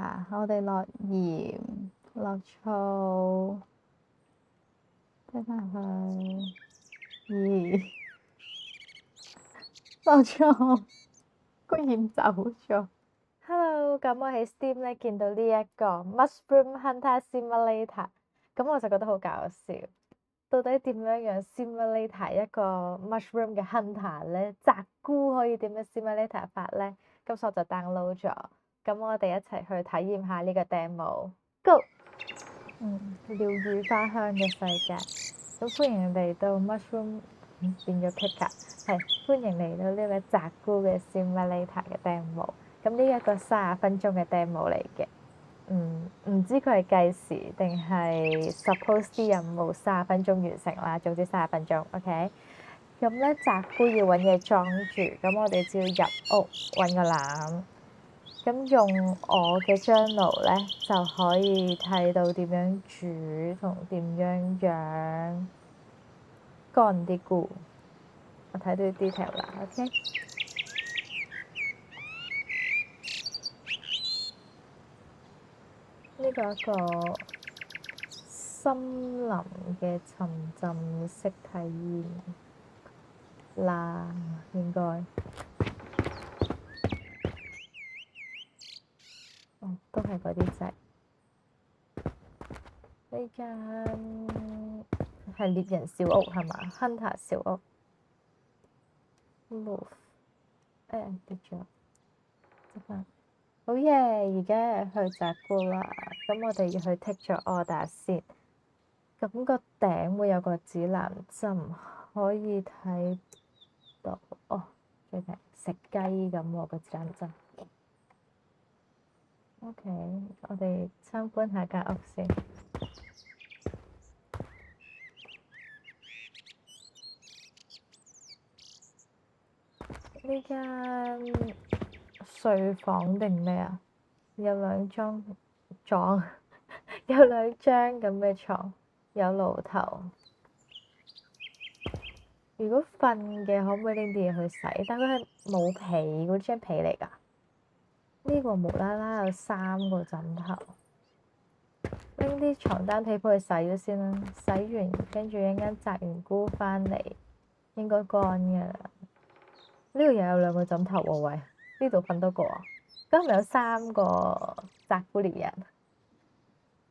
下，我哋落鹽、落醋，睇翻去，咦，落錯，個鹽走咗。Hello，咁我喺 Steam 咧見到呢一個 Mushroom Hunter Simulator，咁我就覺得好搞笑。到底點樣 simulator 一個 mushroom 嘅 hunter 咧？摘菇可以點樣 simulator 法咧？咁所以我就 download 咗。咁我哋一齊去體驗下呢個 demo。Go！鳥語花香嘅世界。咁歡迎嚟到 mushroom 變咗 picker，係歡迎嚟到呢個摘菇嘅 simulator 嘅 demo。咁呢一個30分鐘嘅 demo 嚟嘅。唔知佢係計時定係 suppose 啲任務30分鐘完成啦。總之30分鐘 ，OK。咁咧摘菇要揾嘢裝住，咁我哋只要入屋揾個籃，咁用我嘅 journal 咧就可以睇到點樣煮同點樣養乾啲菇。我睇到啲 detail 啦 ，OK。呢個一個森林嘅沉浸式體驗啦，應該都係嗰啲仔。呢間係獵人小屋係嘛 ？Hunter 小屋。Move， 跌咗，執返。好嘢！而家去摘菇啦，咁我哋要去 take 咗 order 先。咁個頂會有個指南針，可以睇到最近食雞咁喎個指南針。OK，我哋參觀下間屋先。呢間睡房定咩啊？有兩張有兩張咁嘅床，有爐頭。如果瞓嘅可唔可以拎啲嘢去洗？但佢係冇被嗰張被嚟㗎。呢個無啦啦有3個枕頭，拎啲床單被鋪去洗咗先啦。洗完跟住一陣間摘完菇返嚟，應該乾㗎啦。呢度又有2個枕頭喎，喂！呢度瞓多個啊？咁係咪有3個摘菇獵人？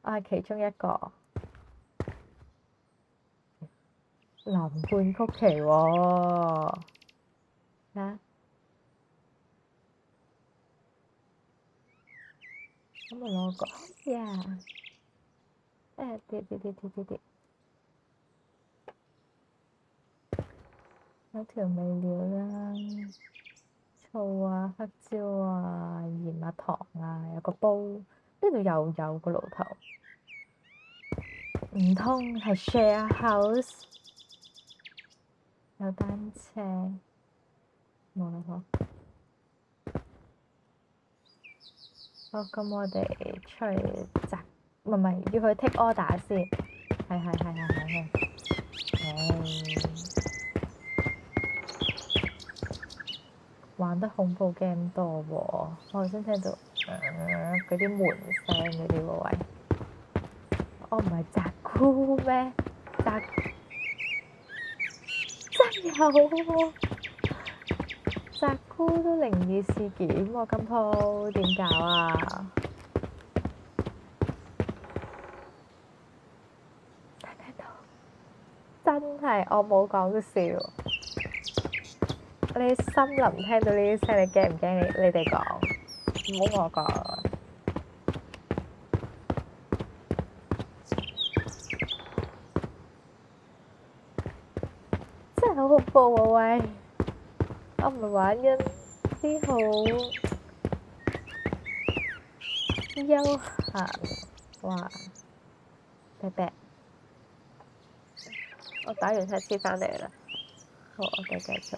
我係其中一個。藍罐曲奇喎，嚇！咁我攞個呀！跌！有調味料啦，醋啊、黑椒啊、鹽啊、糖啊，有個煲。呢度又有個爐頭，唔通係 share house？有單車，冇啦嗬。好，咁我哋出去摘，唔係要去 take order 先。係。玩得恐怖 game 多喎，我頭先聽到嗰啲門聲嗰啲喎，喂！我唔係摘菇咩？真有喎！摘菇都靈異事件喎，今鋪點搞啊？聽到？真係我冇講笑。你森林聽到呢啲聲，你驚唔驚？你哋講，唔好我講。真係好恐怖喎，喂！我唔係玩緊啲好休閒，哇！啤，我打完黑黐返嚟啦。好，我哋繼續。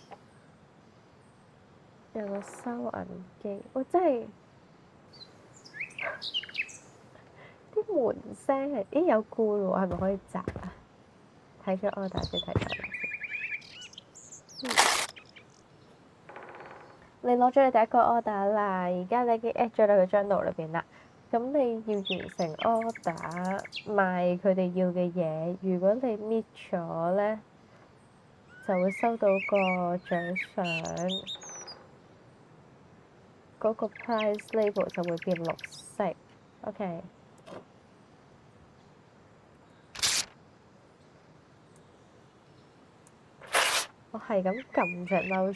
有個收銀機，我真係啲門聲係，咦有菇喎，係咪可以摘啊？睇咗 order 先睇咗啦。你攞咗你第一個 order 啦，而家你已經 add 咗你個 journal 裏邊啦。咁你要完成 order 賣佢哋要嘅嘢，如果你 meet 咗咧，就會收到個獎賞，嗰個 price label 就會變綠色。OK，我係咁撳隻 mouse，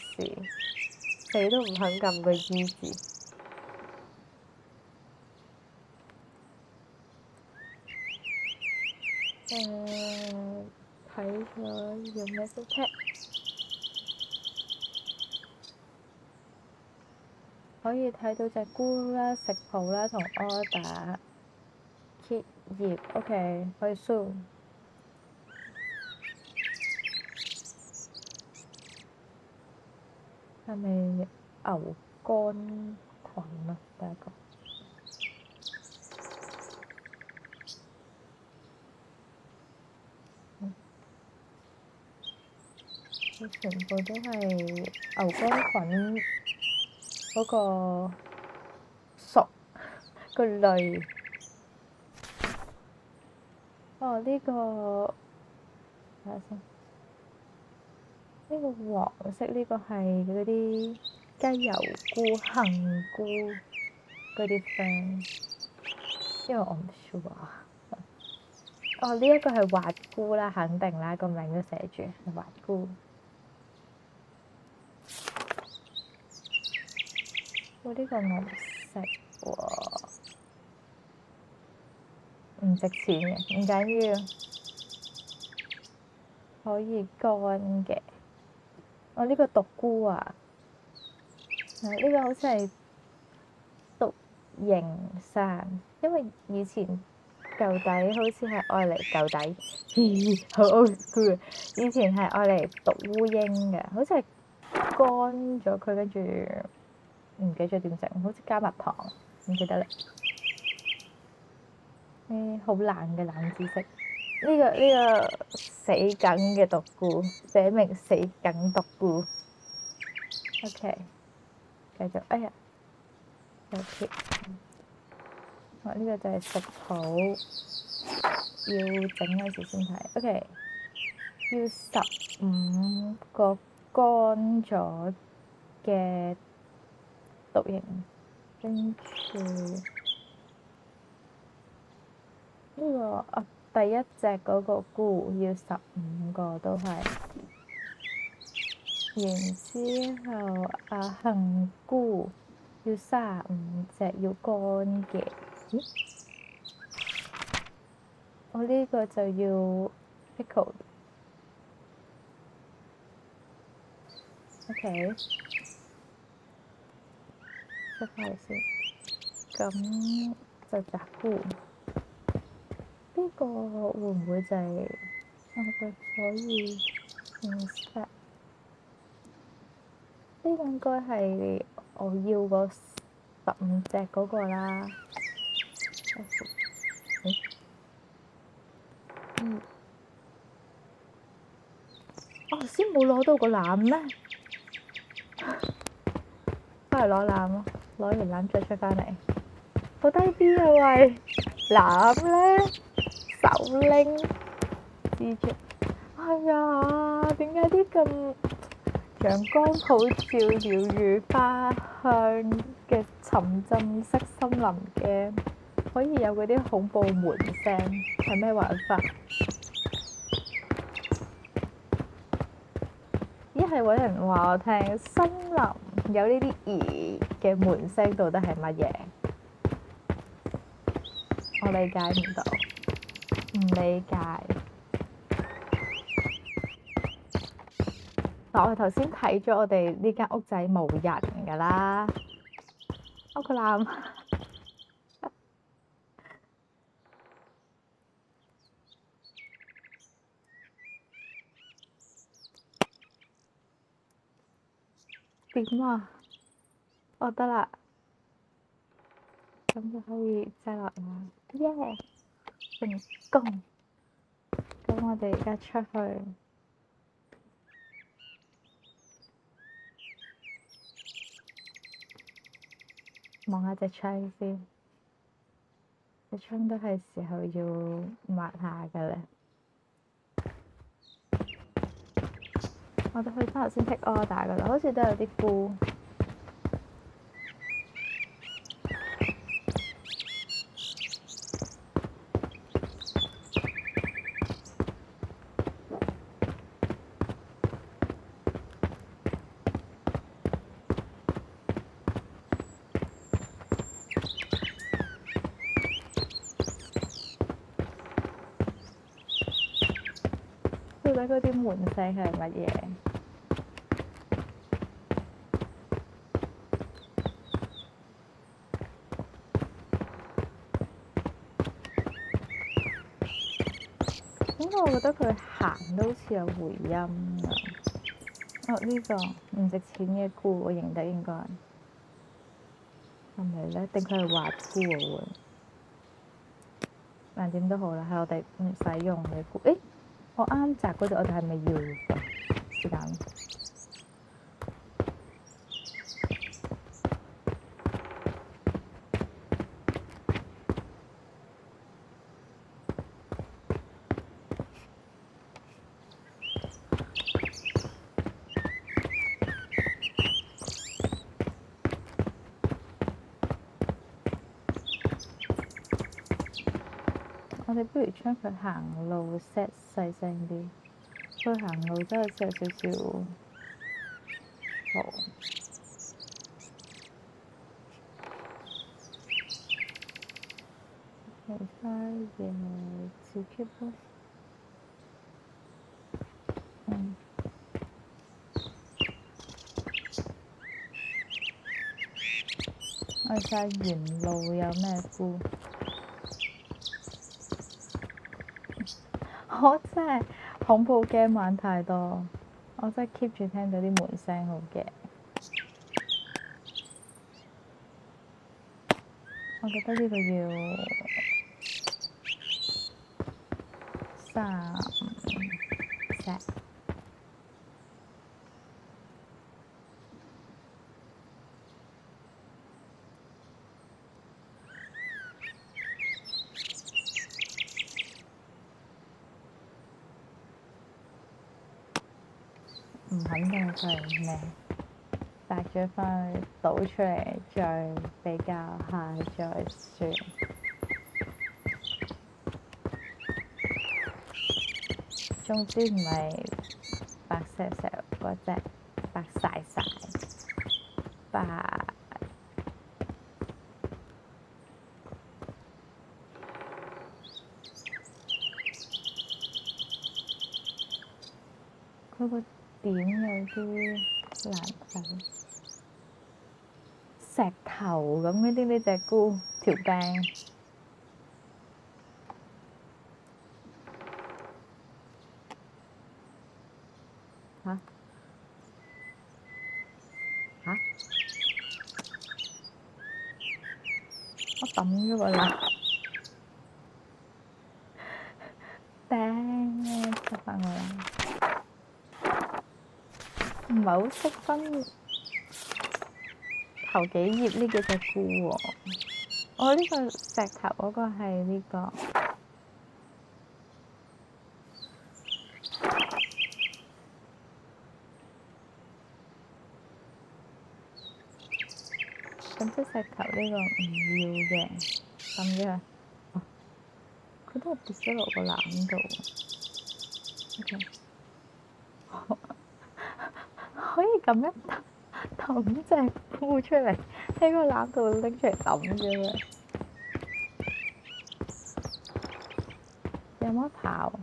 死都唔肯撳個 E 字。睇咗要咩先 tag？可以睇到隻菇啦、食譜啦同 order。結業 OK，可以 zoom。係咪牛肝菌啊？第一個。佢全部都係牛肝菌嗰個屬個類。哦，呢個睇下先，呢個黃色呢個係嗰啲雞油菇、杏菇嗰啲 friend，因為我唔 sure。哦，呢一個係滑菇啦，肯定啦，個名都寫住係滑菇。呢個我唔識喎，唔值錢嘅，唔緊要，可以乾嘅。呢個獨菇啊，呢個好似係獨形山，因為以前舊底好似係愛嚟舊底，好 old school。以前係愛嚟毒烏蠅嘅，好似係乾咗佢，跟住唔記得咗點整，好似加蜜糖，唔記得啦。好冷嘅冷知識。呢個死梗嘅獨菇，寫明死梗獨菇。OK，繼續。哎呀，有貼。呢個就係食譜，要整嗰時先睇。OK，要15個乾咗嘅獨形，跟住呢個第一隻嗰個菇要15個都係，然之後杏菇要35隻，要乾嘅。我呢個就要 pickle。OK，出翻嚟先。咁就雜菇，呢個會唔會就係我哋可以 inspect？呢個應該係我要嗰15隻嗰個啦。我先冇攞到個籃咩？翻嚟攞籃咯，攞完籃再出翻嚟。好低 B 啊喂！籃咧，手拎支住。哎呀，點解啲咁陽光普照、鳥語花香嘅沉浸式森林嘅可以有嗰啲恐怖門聲？係咩玩法？一係揾人話我聽，森林有呢啲嘅門聲到底係乜嘢？我理解唔到，唔理解。嗱，我頭先睇咗我哋呢間屋仔冇人㗎啦。個籃點啊？我得啦，咁就可以擠落啦。耶！成功。咁我哋而家出去望下隻窗先。個窗都係時候要抹下㗎啦。我哋去翻頭先 take order 㗎啦，好似都有啲菇。到底嗰啲門聲係乜嘢？點解我覺得佢行都好似有回音啊？哦，呢個唔值錢嘅菇，我認得應該係咪咧？定佢係滑菇啊？會，但點都好啦，係我哋唔使用嘅菇。誒，我啱摘嗰度，我哋係咪要㗎？是但。我哋不如將佢行路 set 細聲啲，佢行路真係有少少嘈。其他嘢照 keep 咯。我睇下沿路有咩菇。我真係恐怖 game 玩太多，我真係 keep 住聽到啲門聲，好驚。我覺得呢個要3隻。唔肯定佢係咩，帶咗返去倒出嚟，再比較下再算。總之唔係白石石嗰隻，白曬曬，白。佢個點有啲難睇，石頭咁嗰啲呢隻菇條柄。嚇？我抌咗個啦！頂，執返我啦！唔係好識分頭幾頁呢幾隻菇喎。我呢個石頭嗰個係呢個。咁即石頭呢個唔要嘅，抌咗佢。哦，佢都係跌咗落個籃度。OK，可以咁樣抌隻菇出嚟喺個籃度拎出嚟抌咗佢。有冇得跑？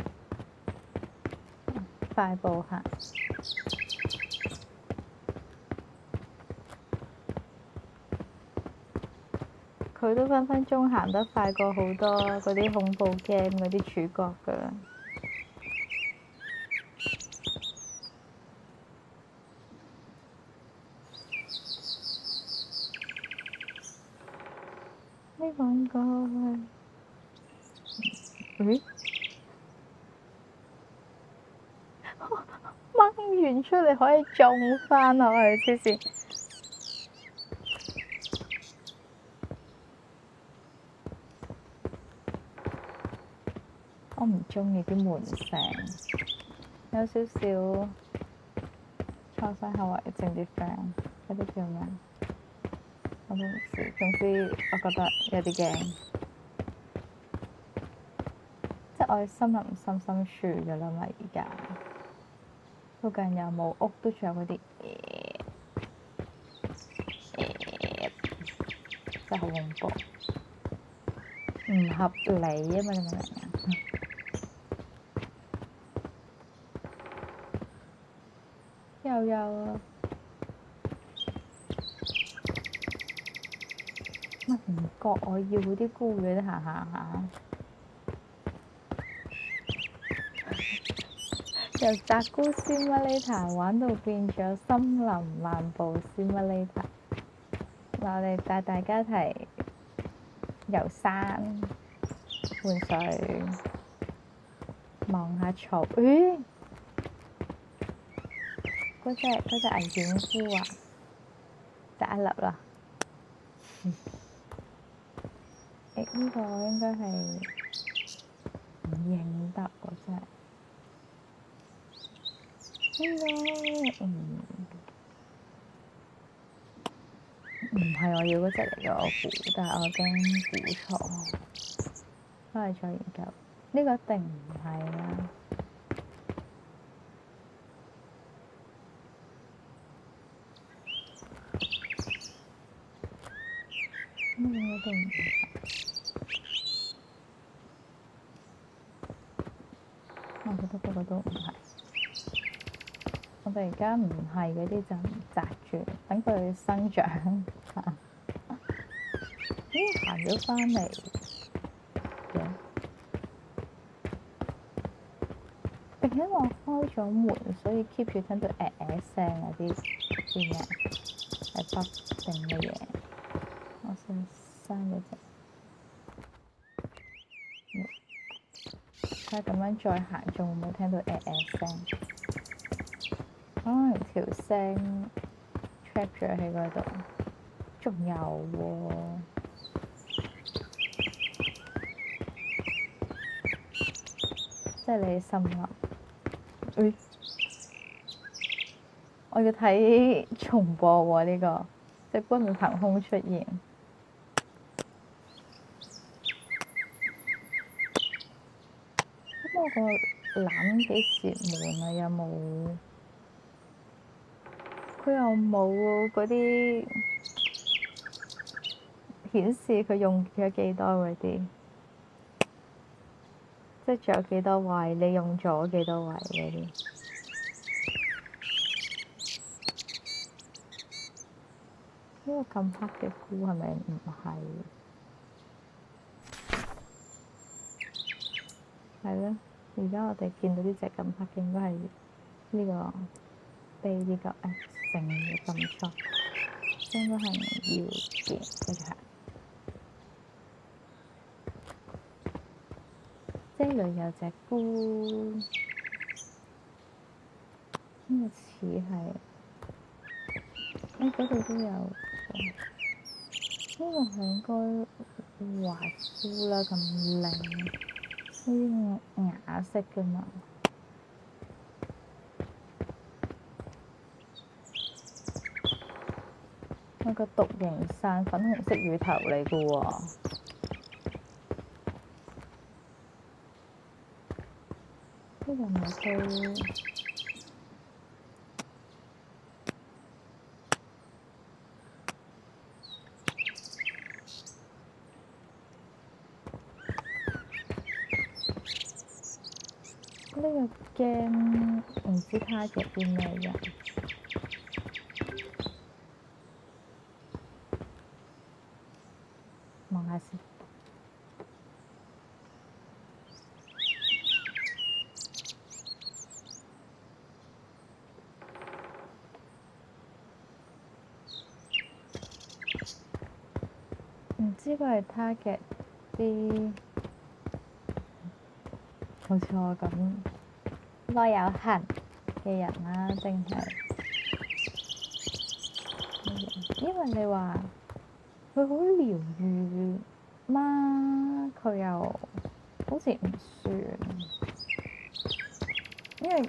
快步行。佢都分分鐘行得快過好多嗰啲恐怖 game 嗰啲主角㗎啦。呢個應該掹完出嚟可以種返落去，黐線！我唔中意啲門聲，有少少創傷後遺症啲 friend，嗰啲叫咩？我都唔知，總之我覺得有啲驚，即係我森林深深處㗎啦嘛，而家附近又冇屋，都仲有嗰啲真係好恐怖，唔合理啊嘛，你明唔明啊？又有乜唔覺我要嗰啲菇嘅，行行下，由摘菇 simulator 玩到變咗森林漫步 simulator。嗱，我哋帶大家一齊遊山玩水，望下草。咦？嗰隻危險菇啊，摘一粒啦。呢個應該係唔認得喎，真係。唔係我要嗰隻嚟嘅，我估，但係我驚估錯，翻嚟再研究。呢個一定唔係啦。呢個一定唔係。我覺得嗰個都唔係。我哋而家唔係嗰啲就唔摘住，等佢生長。行咗返嚟嘅，並且我開咗門，所以 keep 住聽到聲嗰啲咩係北定嘅嘢。我想生咗隻，睇下咁樣再行，仲會唔會聽到聲？可能條聲 trap 咗喺嗰度，仲有喎。即係你心諗，我要睇重播喎呢個，即係不會憑空出現。咁我個籃幾時滿啊？有冇？佢又冇嗰啲顯示佢用咗幾多嗰啲。即係仲有幾多位？你用咗幾多位嗰啲？呢個咁黑嘅菇係咪唔係？係咯，而家我哋見到呢隻咁黑嘅應該係呢個被呢個成嘅咁錯，應該係唔要嘅嗰隻。即係裏有隻菇，呢個似係，嗰度都有，呢個係應該華菇啦，咁靚，呢啲啞色㗎嘛。有個獨形傘粉紅色乳頭嚟㗎喎。呢個唔係佢。呢個 game 唔知target啲咩人，望下先。唔知佢係 target 啲好似我咁內有痕嘅人啦，定係因為你話佢好療愈嘛，佢又好似唔算，因為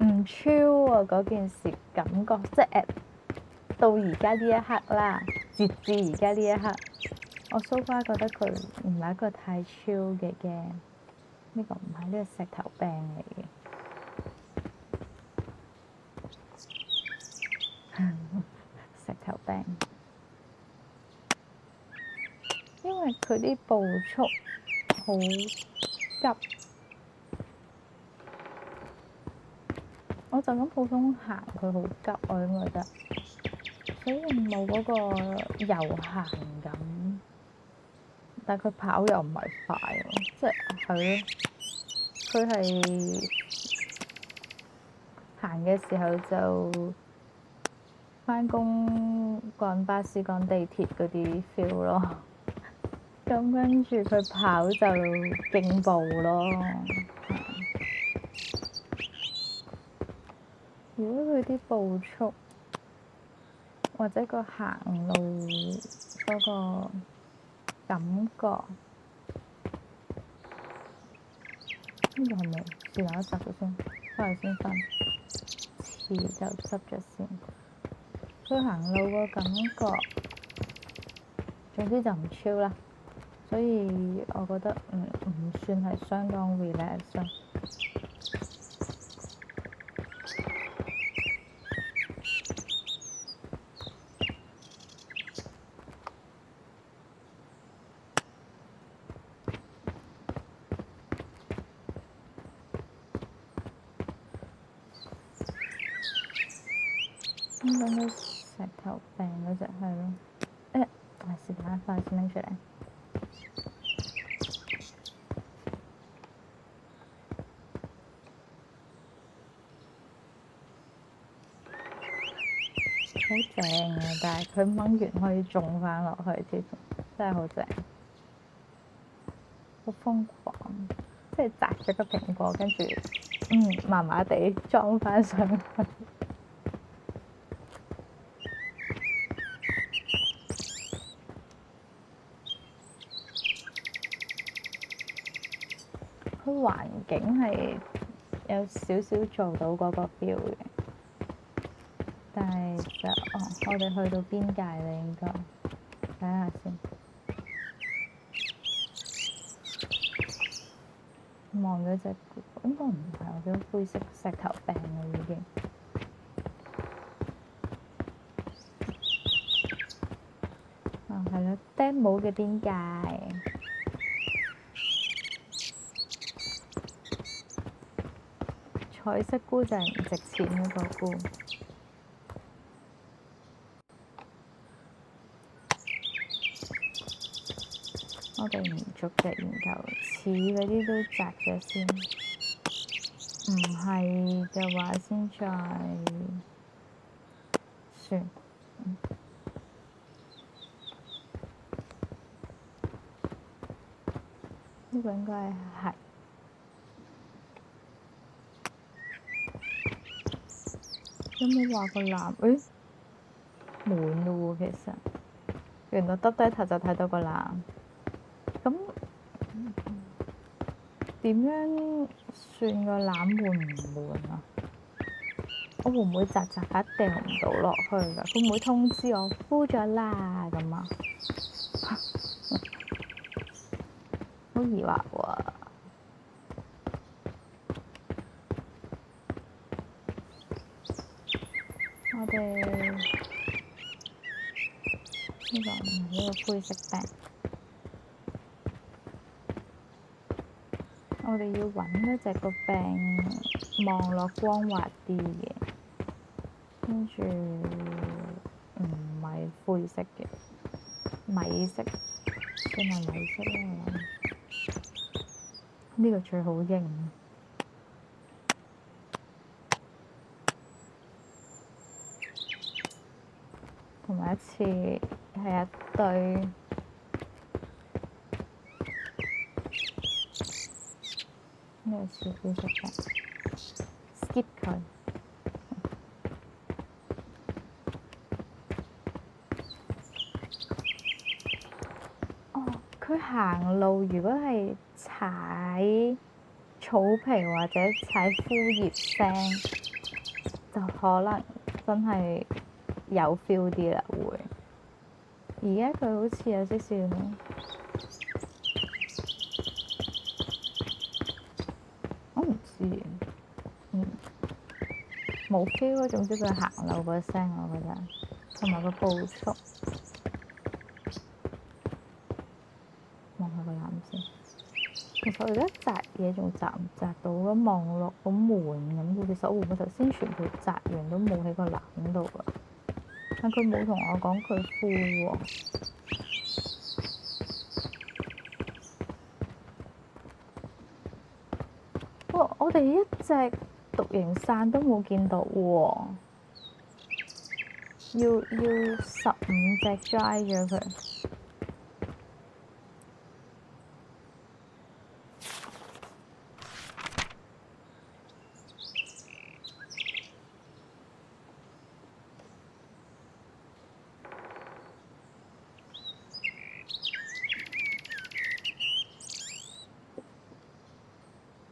唔超啊嗰件事感覺，即係到而家呢一刻啦，截至而家呢一刻，我 so far 覺得佢唔係一個太超嘅 game，呢個唔係呢個石頭病嚟嘅。石頭病，因為佢啲步速好急，我就咁普通行佢好急，我都覺得，所以冇嗰個悠閒感。但係佢跑又唔係快喎，即係咯，佢係行嘅時候就返工趕巴士趕地鐵嗰啲 feel 咯，咁跟住佢跑就競步咯。如果佢啲步速或者個行路嗰個感覺，呢個係咪是但一執咗先？翻嚟先瞓，遲就執咗先。佢行路個感覺，總之就唔超啦，所以我覺得唔算係相當 relax 咯。咁講到石頭病嗰隻係咯，是但快先拎出嚟。好正啊！但係佢掹完可以種翻落去添，真係好正，好瘋狂！即係摘咗個蘋果，跟住麻麻地裝翻上去。佢環境係有少少做到嗰個 feel 嘅，但係就我哋去到邊界啦，應該睇下先。望咗隻應該唔係我叫灰色石頭病啦，已經。係咯，demo 嘅邊界。彩色菇就係唔值錢嗰個菇。我哋唔逐隻研究，似嗰啲都摘咗先，唔係嘅話先再算。呢個應該係。有冇話個籃？滿咯喎，其實原來耷低頭就睇到個籃。咁點樣算個籃滿唔滿啊？我會唔會摘摘下掉唔到落去㗎？佢唔會通知我敷咗啦咁啊？好疑惑喎！我哋呢個唔係呢個灰色病，我哋要揾嗰隻個病望落光滑啲嘅，跟住唔係灰色嘅，米色，算係米色啦。呢個最好認。同埋一次係一對，呢個是灰色嘅 skip 佢。佢行路，如果係踩草皮或者踩枯葉聲，就可能真係有 feel 啲啦。會而家佢好似有少少，我唔知，冇 feel 咯。總之佢行路個聲，我覺得同埋個步速。望下個藍先。其實我而家摘嘢仲摘唔摘到？咁望落好悶咁。其實我會唔會頭先全部摘完都冇喺個籃度啊？但佢冇同我講佢枯喎。哇！我哋一隻獨形傘都冇見到喎，要15隻 dry 咗佢。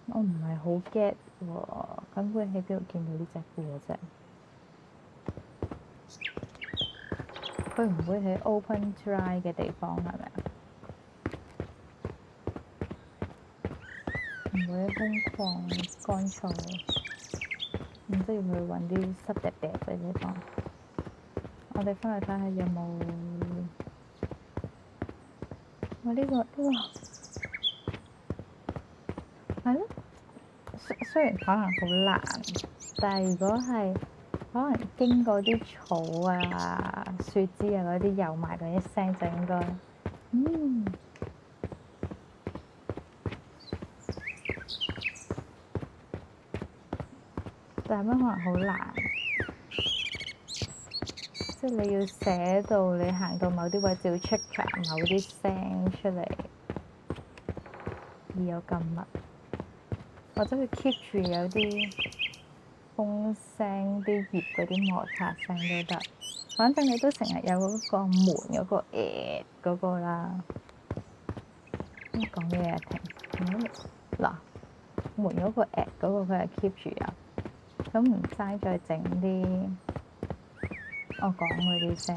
我唔係好 get 喎，咁會喺邊度見到呢隻褲啫？佢唔會喺 open dry 嘅地方係咪啊？唔會喺空曠乾燥，咁都要去揾啲濕滴滴嘅地方。我哋翻去睇下有冇。我呢個係咯，雖然可能好難，但係如果係可能經過啲草啊、樹枝啊嗰啲有埋嗰一聲就應該，但係乜可能好難，即係你要寫到你行到某啲位就要 check 某啲聲出嚟，而有咁密，或者佢 keep 住有啲風聲、啲葉嗰啲摩擦聲都得。反正你都成日有嗰個門嗰個嗰個啦。講嘢啊停，嗱門嗰個嗰個佢係 keep 住有，咁唔嘥再整啲我講嗰啲聲。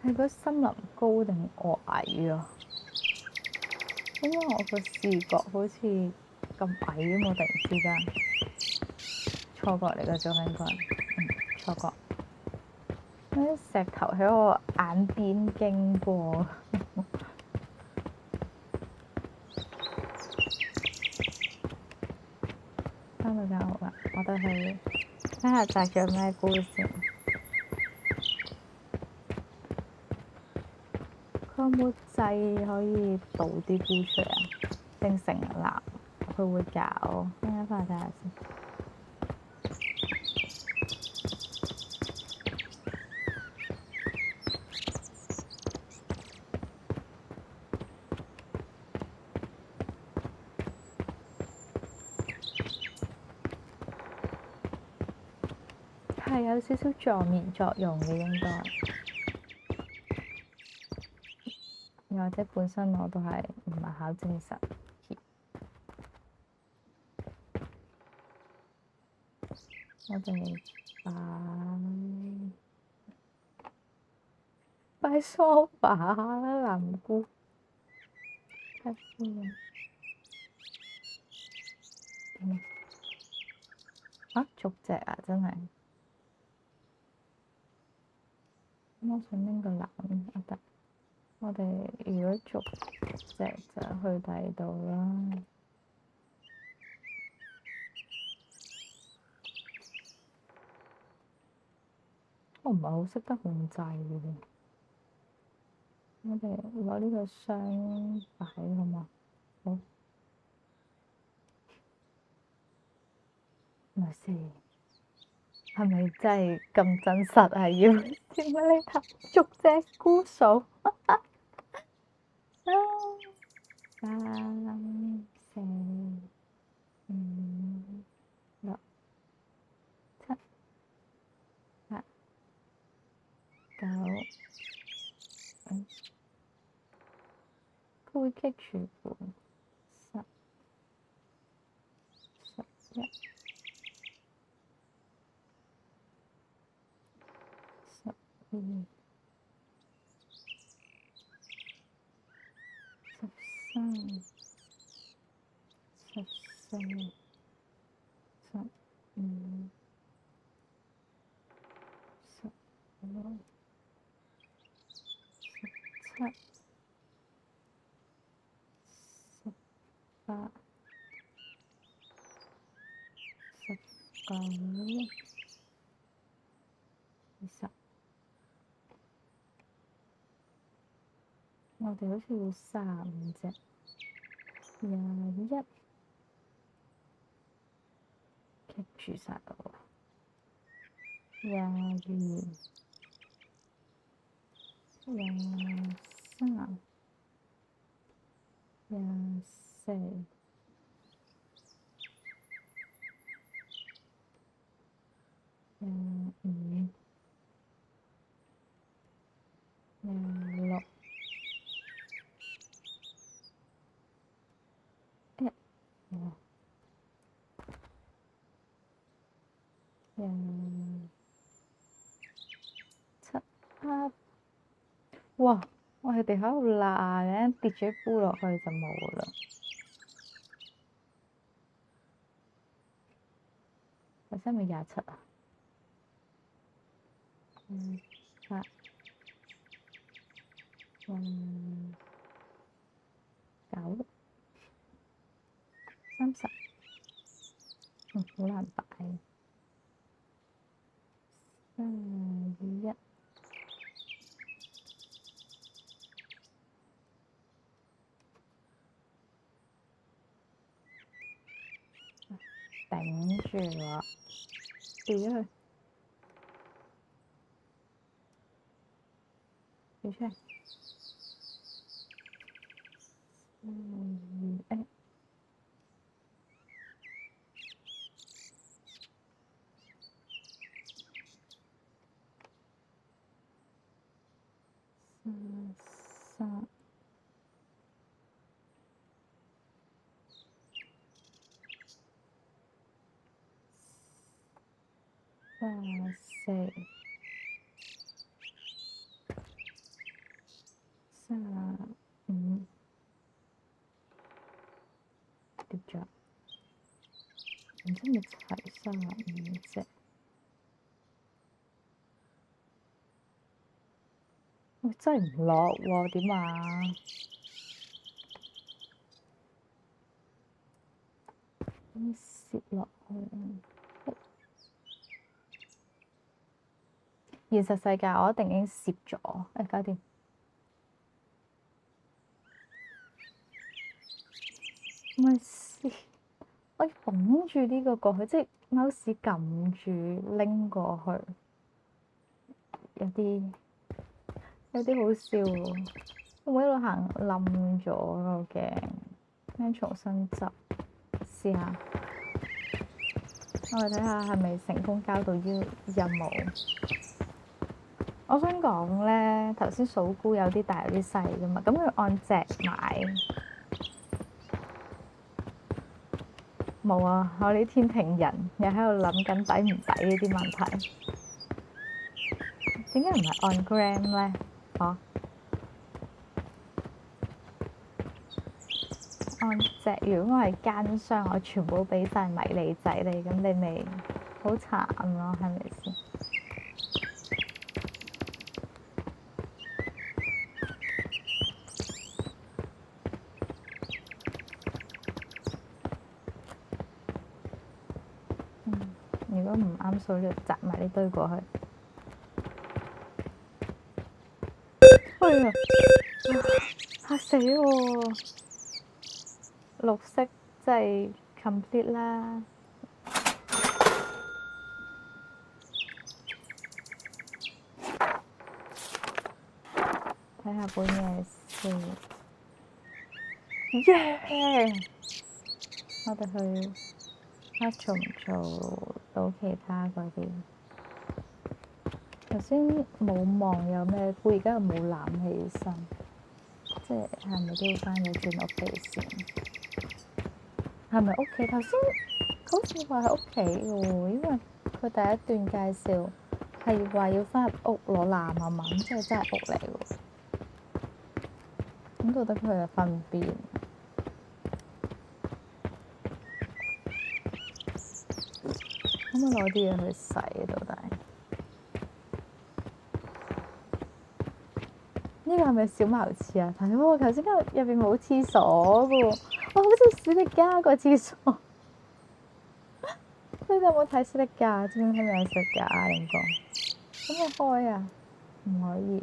係個森林高定矮啊？因為我個視覺好似咁矮咁，我突然之間錯覺嚟㗎，就應該錯覺。啲石頭喺我眼邊經過。翻到間屋啦，我哋去睇下摘咗咩菇先。佢有冇掣可以倒啲菇出嚟啊？定成立佢會搞？一陣間翻去睇下先。係有少少助眠作用嘅，應該。又或者本身我都係唔係好精神。我哋擺梳化啦，南菇。睇先啊！逐隻啊，真係。我想拎個籃得。我哋如果逐隻就去第二度啦。我唔係好識得控制嘅。我哋攞呢個箱擺好嘛？好。咪先，係咪真係咁真實啊？要點解你睇逐隻菇數3、4、5、6、7、8、佢會棘住喎。11、12、13、14、15、16、17、18、19、20。我哋好似要35隻，21，棘住晒咯喎，22、23、24、25、26。哇27、哇！我哋地下好爛嘅，跌咗一煲落去就冇啦。頭先係咪27啊？28、29、30，好難擺。31、頂住喎，掉咗佢，掉出嚟。3、34、35，跌咗，唔知咪齊35隻。喂，真係唔落喎，點啊？攝落去。現實世界我一定已經攝咗，搞掂。咪攝，我要綁住呢個過去，即係mouse撳住拎過去，有啲好笑喎。我一路行冧咗個鏡，應該重新執，試下。我哋睇下係咪成功交到任務。我想講咧，頭先數菇有啲大有啲細噶嘛，咁佢按隻買。冇啊！我啲天平人又喺度諗緊抵唔抵呢啲問題。點解唔係按 gram 咧？按隻，如果我係奸商，我全部俾晒迷你仔你，咁你咪好慘咯，係咪先？如果唔啱數，就擲埋呢堆過去。哎呀！嚇死我！綠色即係 complete 啦。睇下本嘢先。耶！我哋去睇做唔做到其他嗰啲。頭先冇望有咩菇，而家又冇攬起身，即係係咪都要翻咗轉屋企先？係咪屋企？頭先佢好似話喺屋企嘅喎，因為佢第一段介紹係話要翻入屋攞攬啊嘛，咁即係真係屋嚟喎。咁到底佢係糞便？可唔可以攞啲嘢去洗到底？呢個係咪小茅廁啊？頭先間入邊冇廁所嘅喎，我好似史力加個廁所。你哋有冇睇史力加？知唔知係咪史力加啊？應該可唔可以開啊？唔可以。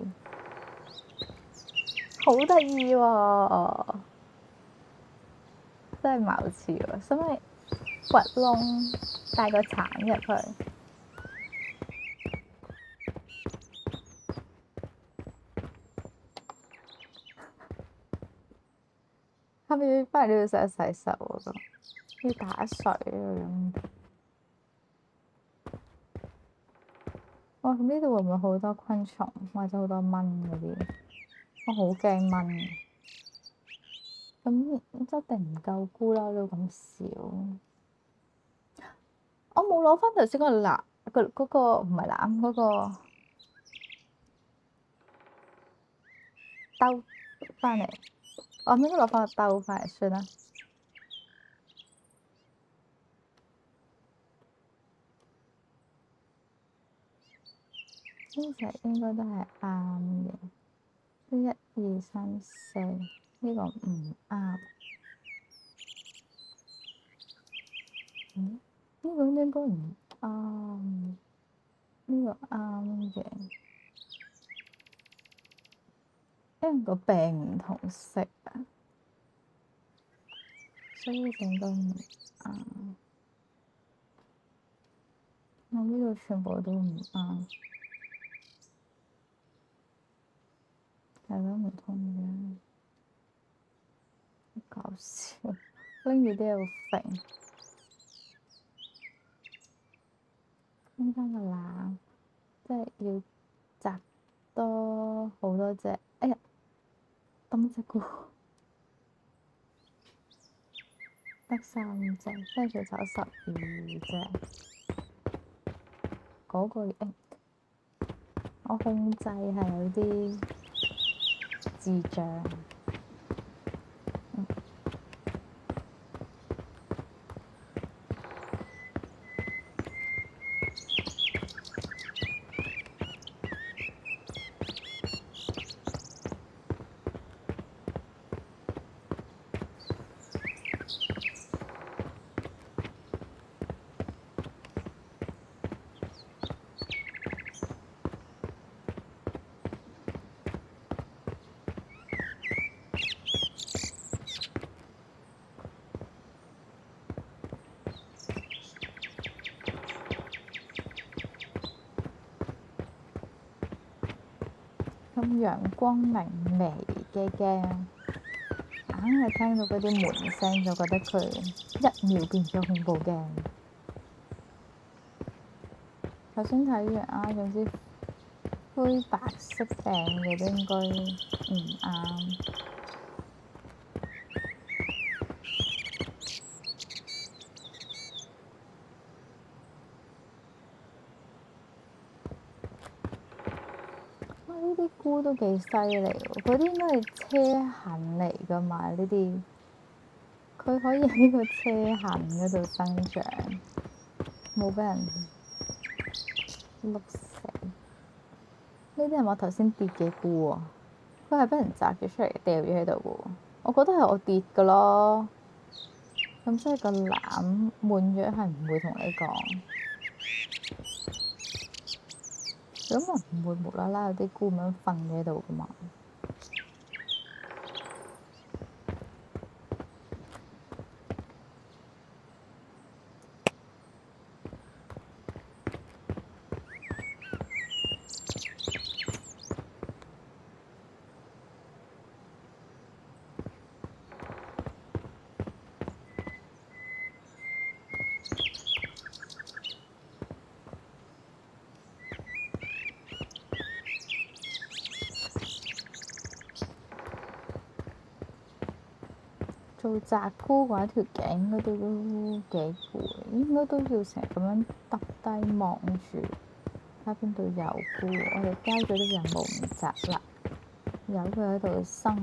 好得意喎！真係茅廁喎，使唔使掘窿帶個鏟入去？係咪要翻嚟呢度洗一洗手嗰個？要打水嗰種。哇！咁呢度會唔會好多昆蟲或者好多蚊嗰啲？我好驚蚊。咁一定唔夠菇啦，都咁少。我冇攞翻頭先個籃，嗰個唔係籃，嗰個兜翻嚟。我應該攞翻個兜翻嚟算啦。呢隻應該都係啱嘅。1、2、3、4，呢個唔啱。呢個應該唔啱。呢個啱嘅，因為個柄唔同色啊，所以應該唔啱。我呢度全部都唔啱，係咯，唔同嘅，好搞笑，拎住啲好肥，拎翻個籃，即係要摘多好多隻。哎呀，抌隻菇，得3隻，跟住就12隻。嗰個我控制係有啲智障。咁陽光明媚嘅鏡，硬係聽到嗰啲門聲就覺得佢1秒變咗恐怖鏡。頭先睇完啊，總之灰白色病嘅都應該唔啱。哇！呢啲菇都幾犀利喎，嗰啲應該係車痕嚟㗎嘛？呢啲佢可以喺個車痕嗰度生長，冇俾人碌死。呢啲係我頭先跌嘅菇喎，佢係俾人摘咗出嚟掉咗喺度嘅喎。我覺得係我跌㗎咯。咁即係個籃滿咗係唔會同你講，咁啊唔會無啦啦有啲菇咁樣瞓喺度㗎嘛。做扎箍嘅話，條頸應該都幾攰，應該都要成日咁樣耷低望住，睇下邊度有箍。我哋交咗啲任務唔摘啦，由佢喺度生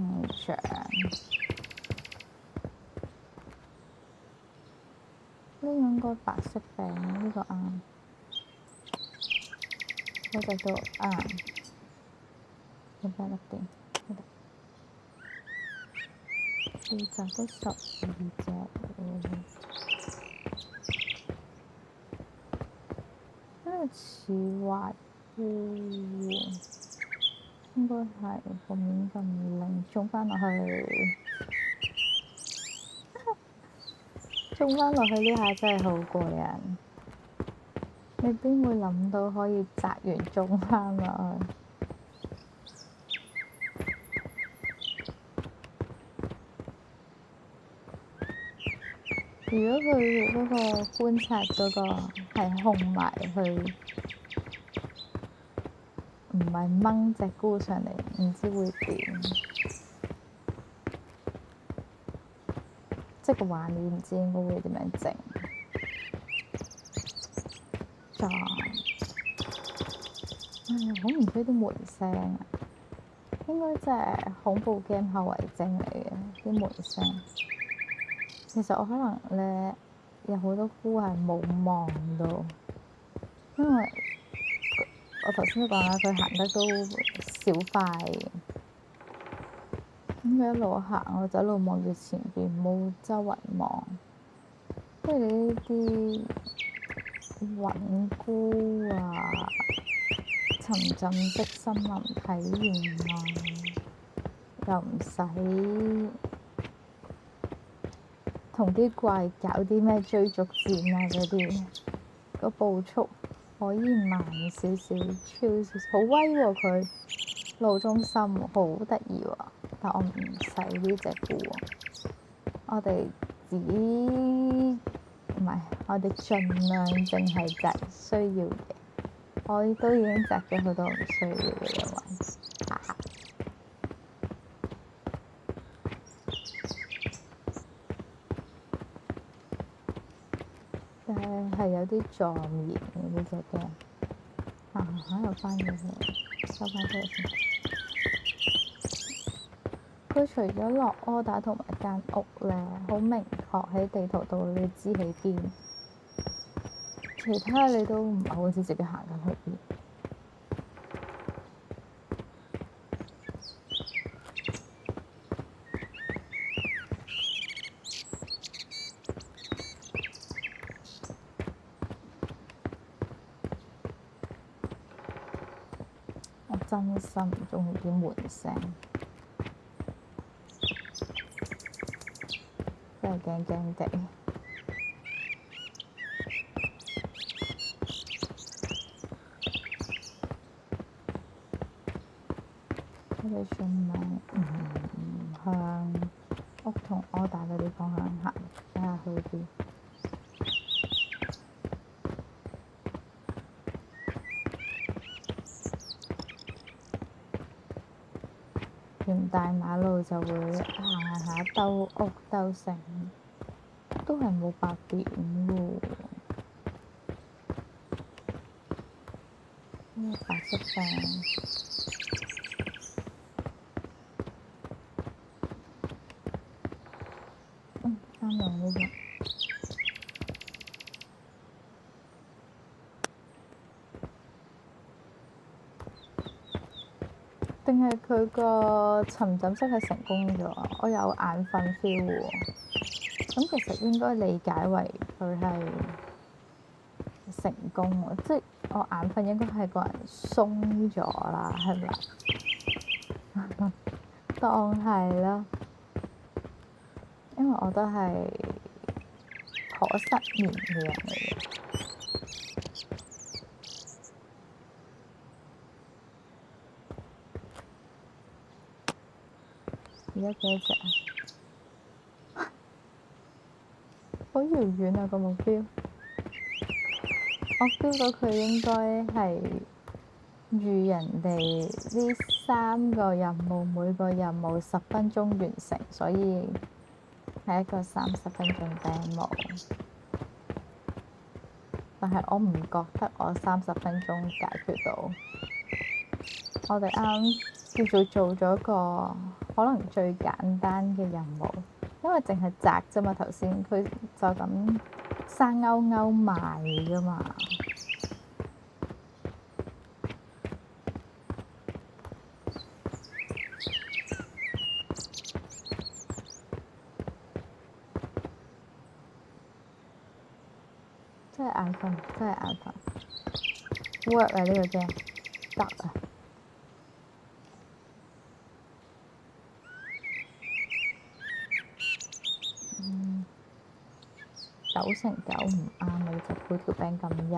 長。呢個應該白色病，呢個啱。嗰隻都啱。一百粒點，負責得12隻喎。呢個似滑菇喎，應該係個面咁靚，種翻落去，種翻落去呢下真係好過癮。你邊會諗到可以摘完種翻落去？如果佢嗰個觀察嗰個係控埋去，唔係掹隻菇上嚟，唔知會點。即係個畫面唔知應該會點樣整。撞！好唔中意啲門聲啊！應該即係恐怖 game 後遺症嚟嘅啲門聲。其實我可能咧有好多菇係冇望到，因為我頭先都講啦，佢行得都小快嘅，咁佢一路行，我就一路望住前邊，冇周圍望。即係呢啲揾菇啊，沉浸式森林體驗啊，又唔使同啲怪搞啲咩追逐戰啊嗰啲，個步速可以慢少少，超少少，好威喎佢，路中心好得意喎，但我唔使呢隻菇喎，我哋我哋盡量淨係摘需要嘅，我都已經摘咗好多唔需要嘅，因為哈哈。但係有啲壯言嘅呢隻嘅，又翻咗去，收翻出嚟先。佢除咗落柯打同埋間屋咧，好明確喺地圖度你知喺邊，其他你都唔係好似自己行緊去邊。我真心唔中意啲門聲，真係驚驚地。我哋盡量唔向屋同柯打嗰啲方向行，睇下去邊。沿大馬路就會行下兜屋兜城，都係冇8點喎。呢個白色病。啱用呢個。定係佢個沉浸式係成功咗？我有眼瞓 feel 喎。咁其實應該理解為佢係成功喎，即係我眼瞓應該係個人鬆咗啦，係咪？當係啦，因為我都係可失眠嘅人嚟嘅。而家幾多隻啊？好遙遠啊個目標！我 feel 到佢應該係預人哋呢3個任務，每個任務10分鐘完成，所以係一個30分鐘 demo，但係我唔覺得我30分鐘解決到。我哋啱叫做做咗個可能最簡單嘅任務，因為淨係摘啫嘛，頭先佢就咁生勾勾賣㗎嘛。真係眼瞓，真係眼瞓。work 啊呢個 game 得啊！9/9唔啱啊！就配條餅咁幼，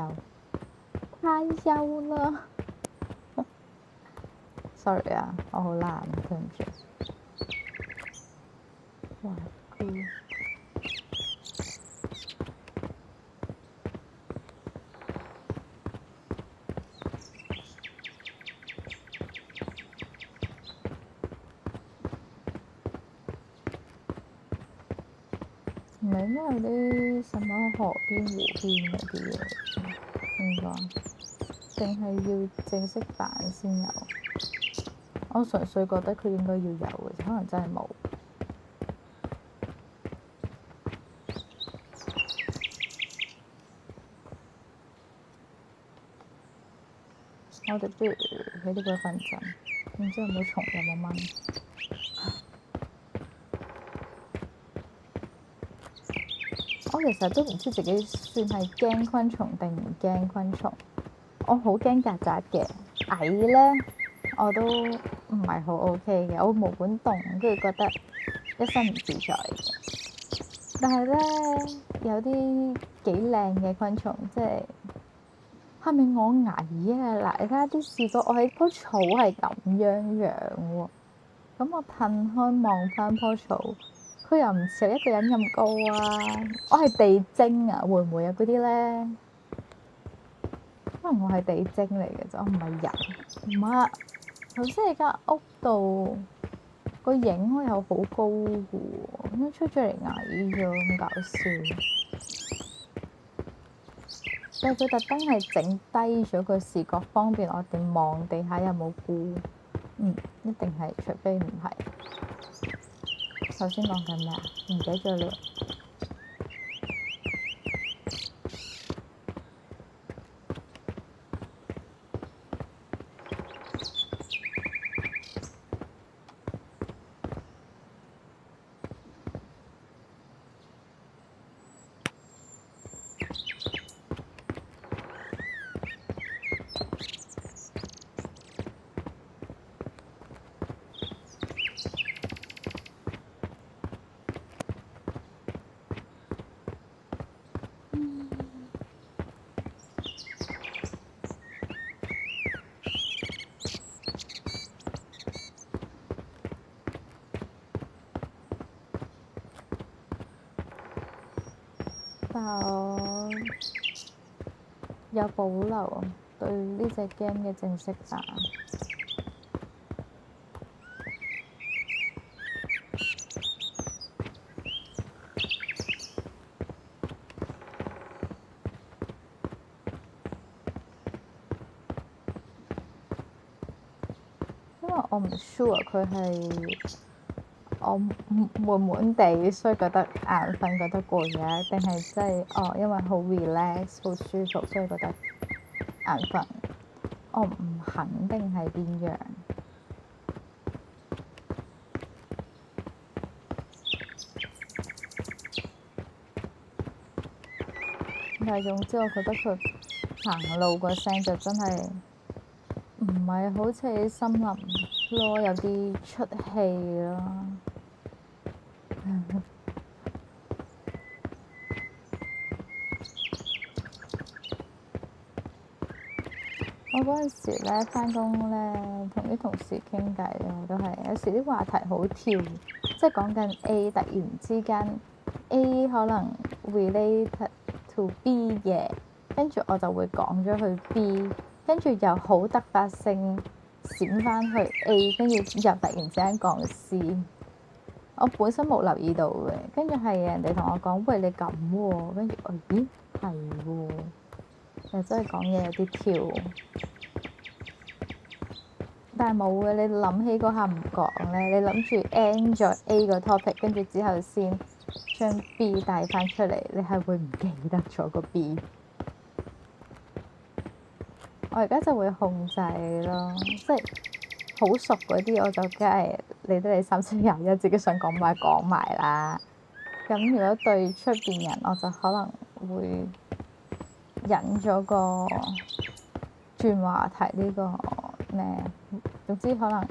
太幼啦。sorry 啊，我好懶，對唔住。哇唔係咩？有啲什麼河邊湖邊嗰啲嘢，應該定係要正式版先有。我純粹覺得佢應該要有嘅，可能真係冇。我哋不如喺呢度瞓陣，唔知有冇蟲，有冇蚊。我其實都唔知自己算係驚昆蟲定唔驚昆蟲。我好驚曱甴嘅，蟻咧我都唔係好 OK 嘅，我毛管戙，跟住覺得一身唔自在嘅。但係咧有啲幾靚嘅昆蟲，即係咪我蟻啊？嗱，你睇下啲視覺，我喺棵草係咁樣喎，咁我褪開望翻棵草。佢又唔似一個人咁高啊！我係地精啊，會唔會啊？嗰啲咧，可能我係地精嚟嘅啫，我唔係人。唔係，頭先你間屋度個影又好高嘅喎，點解出咗嚟矮咗？咁搞笑！但係佢特登係整低咗個視覺，方便我哋望地下有冇菇。一定係，除非唔係。頭先講緊咩啊？唔記得咗啦。但我有保留對呢隻 game 嘅正式版。因為我唔 sure 佢係我悶悶地，所以覺得眼瞓，覺得攰嘅，定係真係因為好 relax 好舒服，所以覺得眼瞓。我唔肯定係邊樣。但係總之，我覺得佢行路個聲就真係唔係好似喺森林咯，有啲出戲咯。我嗰陣時咧返工咧，同啲同事傾偈咧，都係有時啲話題好跳，即係講緊 A 突然之間 A 可能 related to B 嘅，跟住我就會講咗去 B，跟住又好突發性閃返去 A，跟住又突然之間講 C。我本身冇留意到嘅，跟住係人哋同我講，喂，你咁喎，跟住我咦係喎，又真係講嘢有啲跳，但係冇嘅。你諗起嗰下唔講咧，你諗住 end 咗 A 個 topic，跟住之後先將 B 帶翻出嚟，你係會唔記得咗個 B。我而家就會控制咯，即係好熟嗰啲我就梗係理得你3021，自己想講埋講埋啦。咁如果對出邊人，我就可能會引咗個轉話題呢個咩，總之可能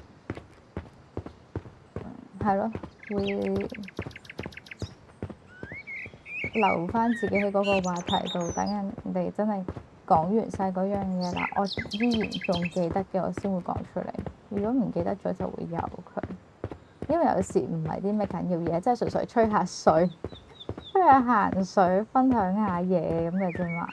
係咯，會留翻自己喺嗰個話題度，等人哋真係講完晒嗰樣嘢啦，我依然仲記得嘅，我先會講出嚟。如果唔記得咗，就會由佢，因為有時唔係啲咩緊要嘢，即係純粹吹下水、吹下閒水、分享下嘢咁嘅啫嘛。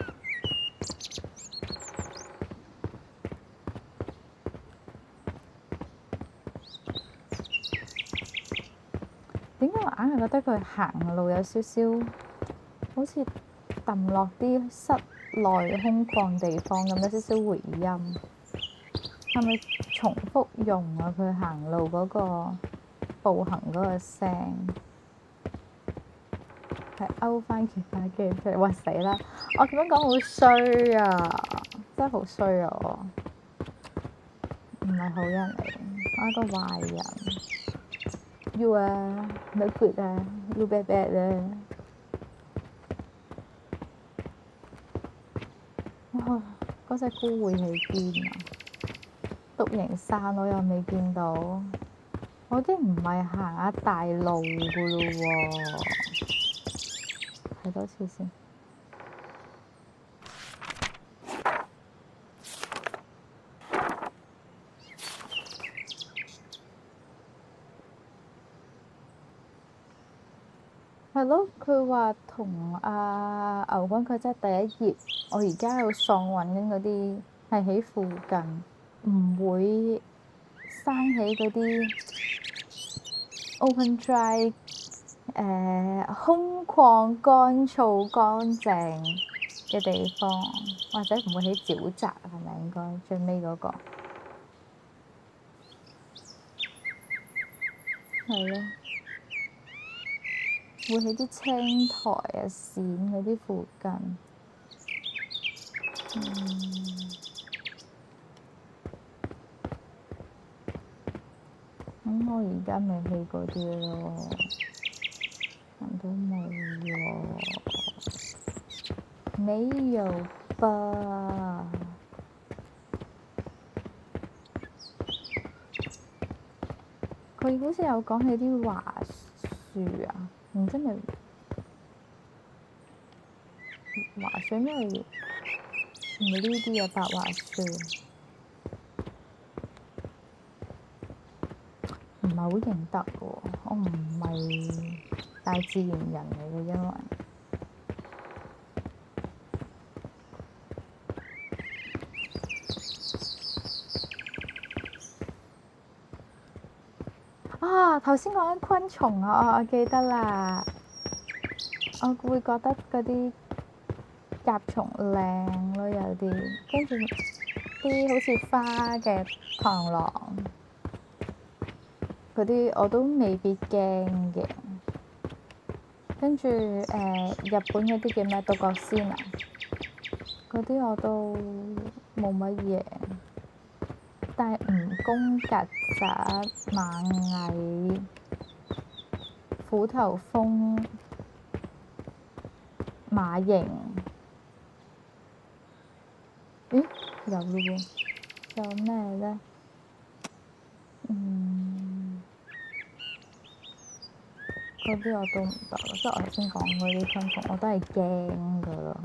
點解我硬係覺得佢行路有少少好似揼落啲室內空曠地方咁，有少少回音？係咪重複用啊？佢行路嗰個步行嗰個聲係勾翻其他機出嚟。哇死啦！我咁樣講好衰啊，真係好衰啊！我唔係好人嚟，我係個壞人。You 啊，no good 啊，you bad bad 啊！哇，嗰隻菇會喺邊啊？獨形山我又未見到，我啲唔係行下大路噶咯喎，睇多次先。係咯，佢話同阿牛君佢即係第一頁，我而家喺度喪揾緊嗰啲係喺附近，唔會生起嗰啲 open dry 空曠乾燥乾淨嘅地方，或者唔會喺沼澤係咪應該最尾嗰個？係咯。會喺啲青苔啊、線嗰啲附近。咁我而家未去嗰啲咯，都冇喎，沒有吧？佢好似有講起啲華樹啊，唔知咪華樹咩？唔係呢啲啊，白華樹，唔係好認得喎。我唔係大自然人嚟嘅，因為頭先講緊昆蟲啊，我記得啦。我會覺得嗰啲甲蟲靚咯，有啲跟住啲好似花嘅螳螂嗰啲我都未必驚嘅。跟住日本嗰啲叫咩獨角仙啊，嗰啲我都冇乜嘢。但係蜈蚣、曱甴、螞蟻、虎頭蜂、馬蠅，咦有嘞喎，仲有咩咧？嗰啲我都唔得咯，即係我頭先講嗰啲昆蟲，我都係驚噶咯。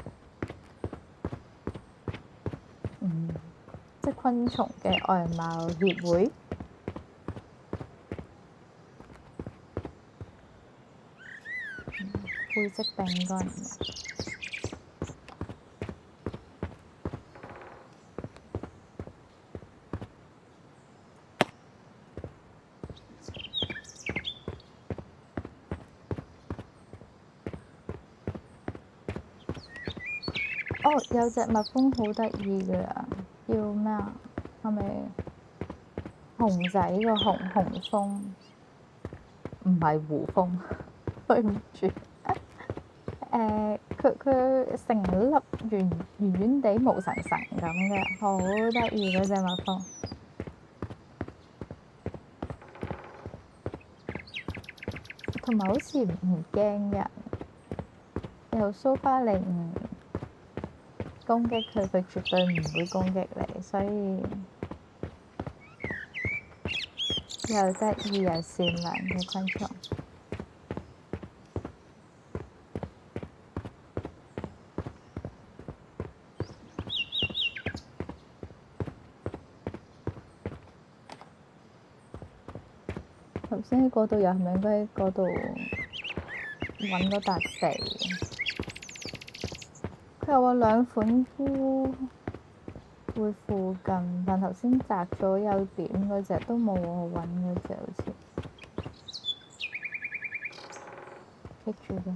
即係昆蟲嘅外貌協會，灰色病應該唔係。哦，有隻蜜蜂好得意嘅，叫咩啊？係咪熊仔個紅蜂？唔係胡蜂，對唔住。佢成粒圓圓地毛層層咁嘅，好得意嗰隻蜜蜂。同埋好似唔驚人，又蘇花你唔攻擊佢，佢絕對唔會攻擊你，所以又得意又善良嘅昆蟲。頭先喺嗰度又係咪應該喺嗰度揾嗰笪地？佢又話兩款菇會附近，但頭先摘咗有點嗰隻都冇我揾嗰隻，好似棘住嘅。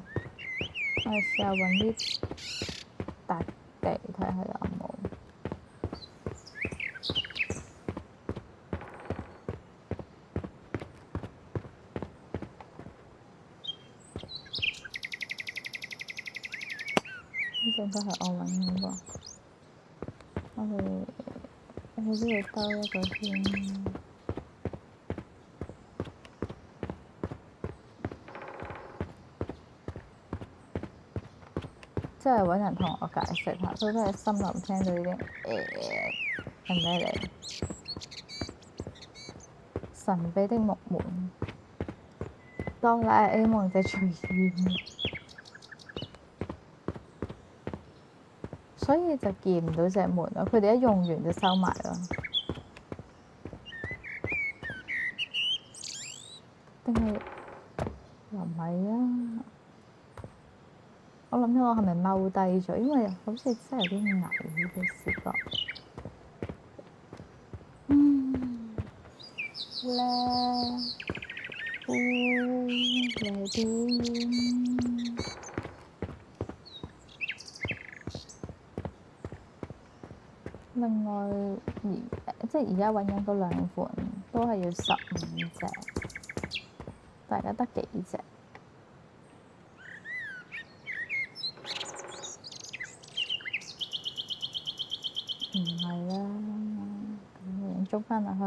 我哋試下揾啲笪地睇下有冇。呢隻應該係我揾嗰個。我哋喺呢度兜一個圈。即係揾人同我解釋下，佢都係森林聽到已經係咩嚟？神秘的木門，哆啦 A 夢隻隨意，所以就見唔到隻門咯。佢哋一用完就收埋咯。定係又唔係啊？我諗緊我係咪踎低咗？因為好似真係有啲危嘅視覺。另外即係而家揾緊嗰兩款都係要15隻，大家得幾隻？唔係啦，咁樣捉翻落去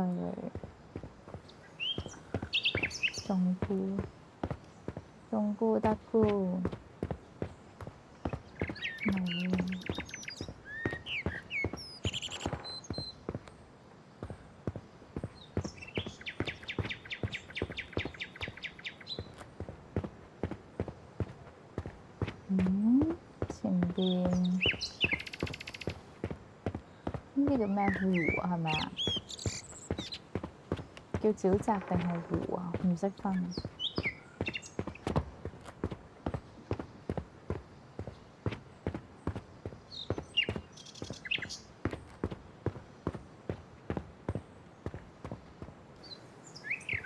種菇，種菇得菇，冇。前邊呢啲叫咩湖啊？係咪啊？叫沼澤定係湖啊？唔識分。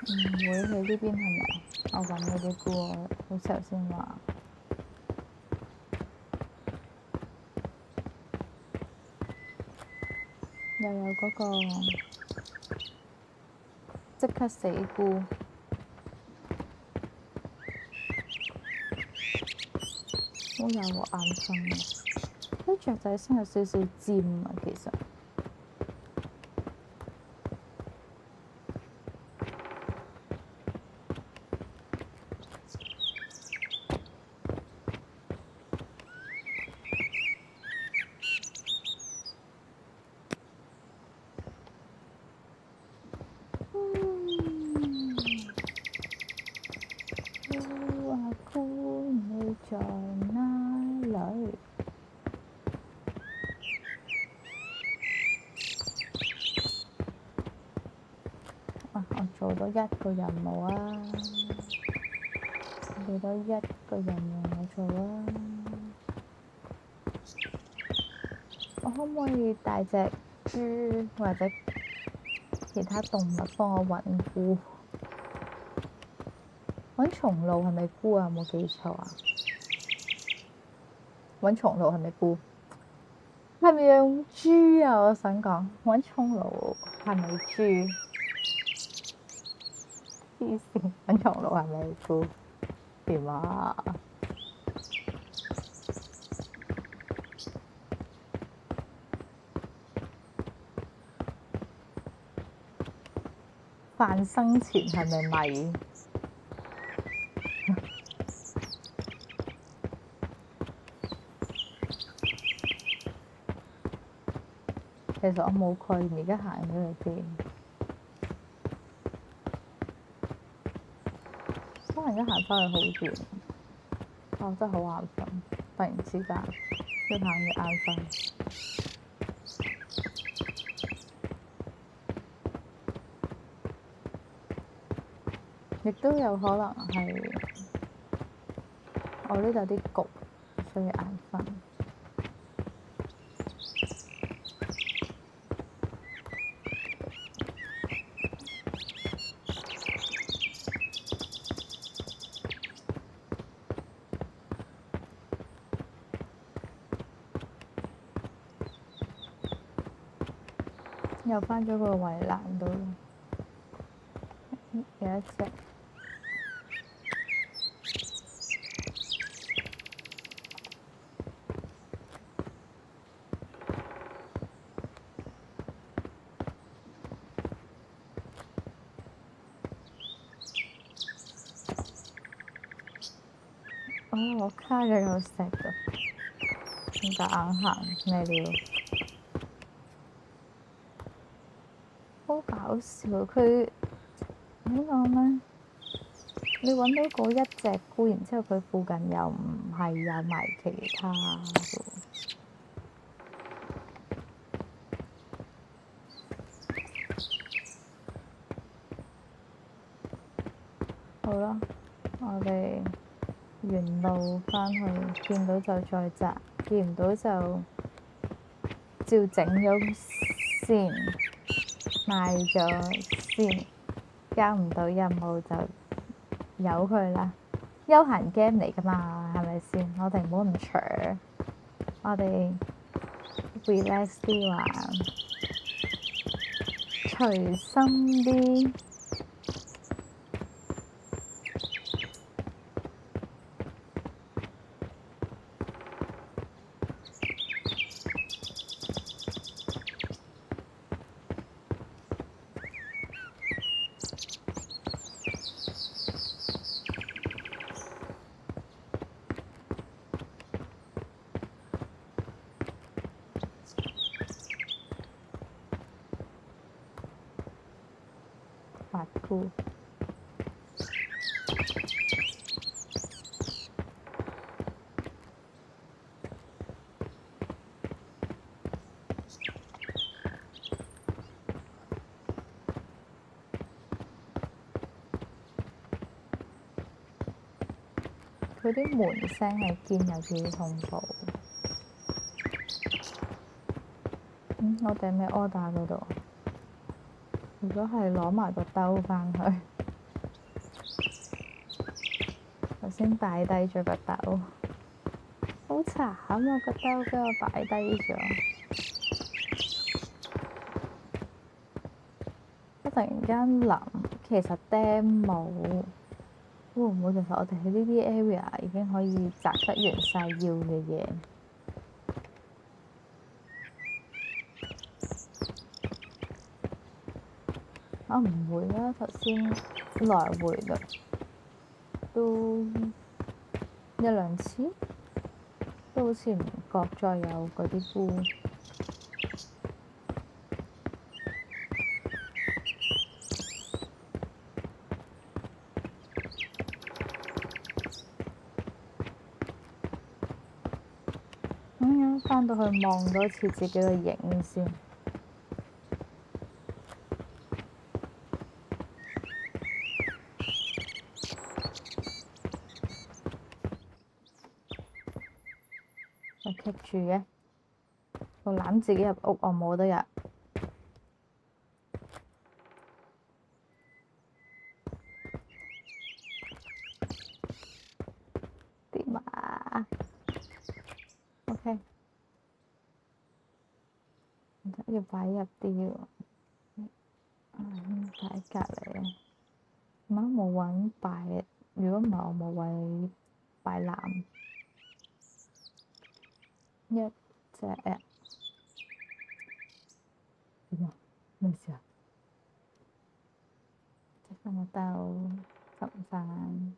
唔會喺呢邊係咪啊？我揾嗰啲菇，好似頭先話。又有嗰個即刻死菇，好有眼瞓啊！啲雀仔聲有少少尖啊，其實。菇你在哪裏？我做多一個任務啊！俾多一個任務我做啊！我可唔可以帶隻豬或者其他動物幫我揾菇？揾松露係咪菇啊？有冇記錯啊？揾松露係咪菇？係咪養豬啊？我想講揾松露係咪豬？黐線，揾松露係咪菇？點啊？飯生前係咪米？其實我冇概念，而家行咗去邊？可能而家行翻去好遠。我真係好眼瞓，突然之間越行越眼瞓。亦都有可能係我呢度有啲焗，所以眼瞓。又翻咗個圍欄度，有一隻。哦，我卡咗嚿石度，唔夾硬行咩料？好搞笑，佢點講咧？你揾到嗰一隻菇，然之後佢附近又唔係有埋其他嘅。好啦，我哋原路返去，見到就再摘，見唔到就照整咗先，賣咗先，交唔到任務就由佢啦。休閒 game 嚟㗎嘛，係咪先？我哋唔好咁搶，我哋 relax 啲玩，隨心啲。發菇，佢啲門聲係堅有啲恐怖。我哋咩 order 嗰度？如果係攞埋個兜返去，頭先擺低咗個兜，好慘啊！個兜俾我擺低咗。我突然間諗，其實 dam 冇會唔會其實我哋喺呢啲 area 已經可以摘得完晒要嘅嘢？啊，唔會啦，頭先來回啦，都一兩次，都好似唔覺再有嗰啲菇。返到去望多次自己個影先。我棘住嘅，我攬自己入屋，我冇得入。點啊？OK。要擺入啲喎。擺隔離啊！冇位擺，如果唔係我冇位擺籃。一隻咩事啊？隻翻個兜，執唔翻。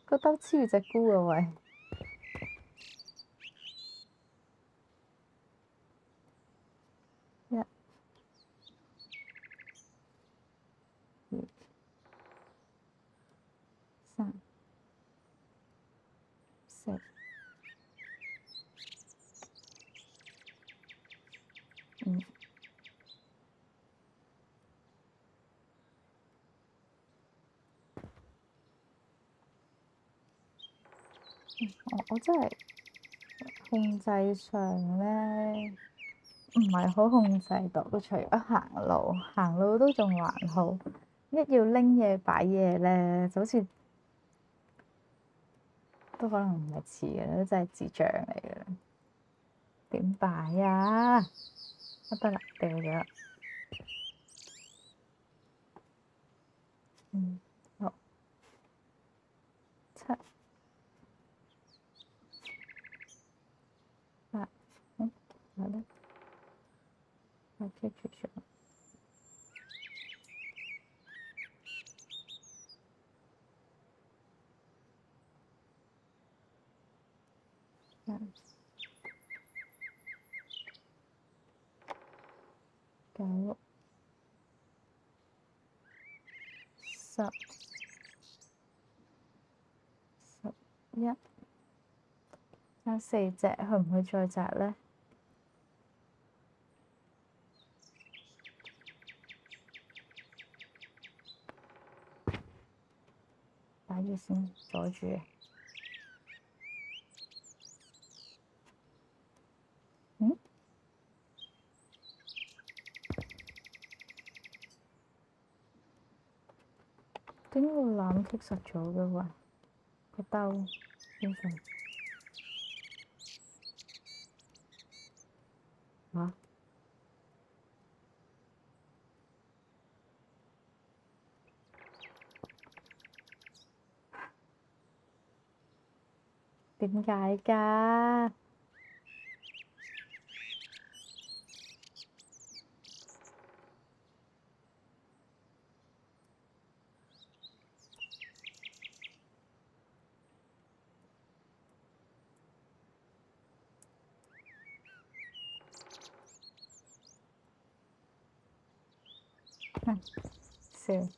個兜黐住隻菇啊喂！一、二、三、四、五。我真係控制上咧，唔係好控制到，除咗行路都仲還好，一要拎嘢擺嘢咧，就好似都可能唔係似嘅，都真係智障嚟嘅。點擺啊？得啦，掉咗。6、7、8，好啦，我貼住咗。9、10、11，差4隻，去唔去再摘咧？擺住先，阻住。點解個籃棘實咗嘅喎？個兜邊上嚇？點解㗎？笑。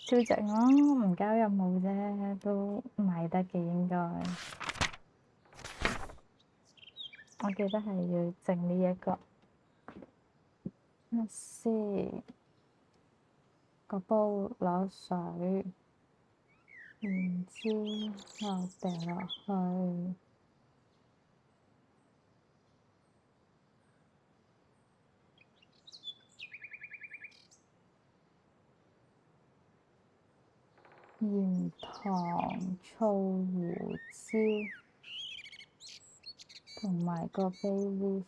照直咯，唔交任務啫，都賣得嘅應該。我記得係要整呢一個。乜先？個煲攞水，然之後掉落去。鹽、糖、醋、胡椒，同埋個 bay leaf。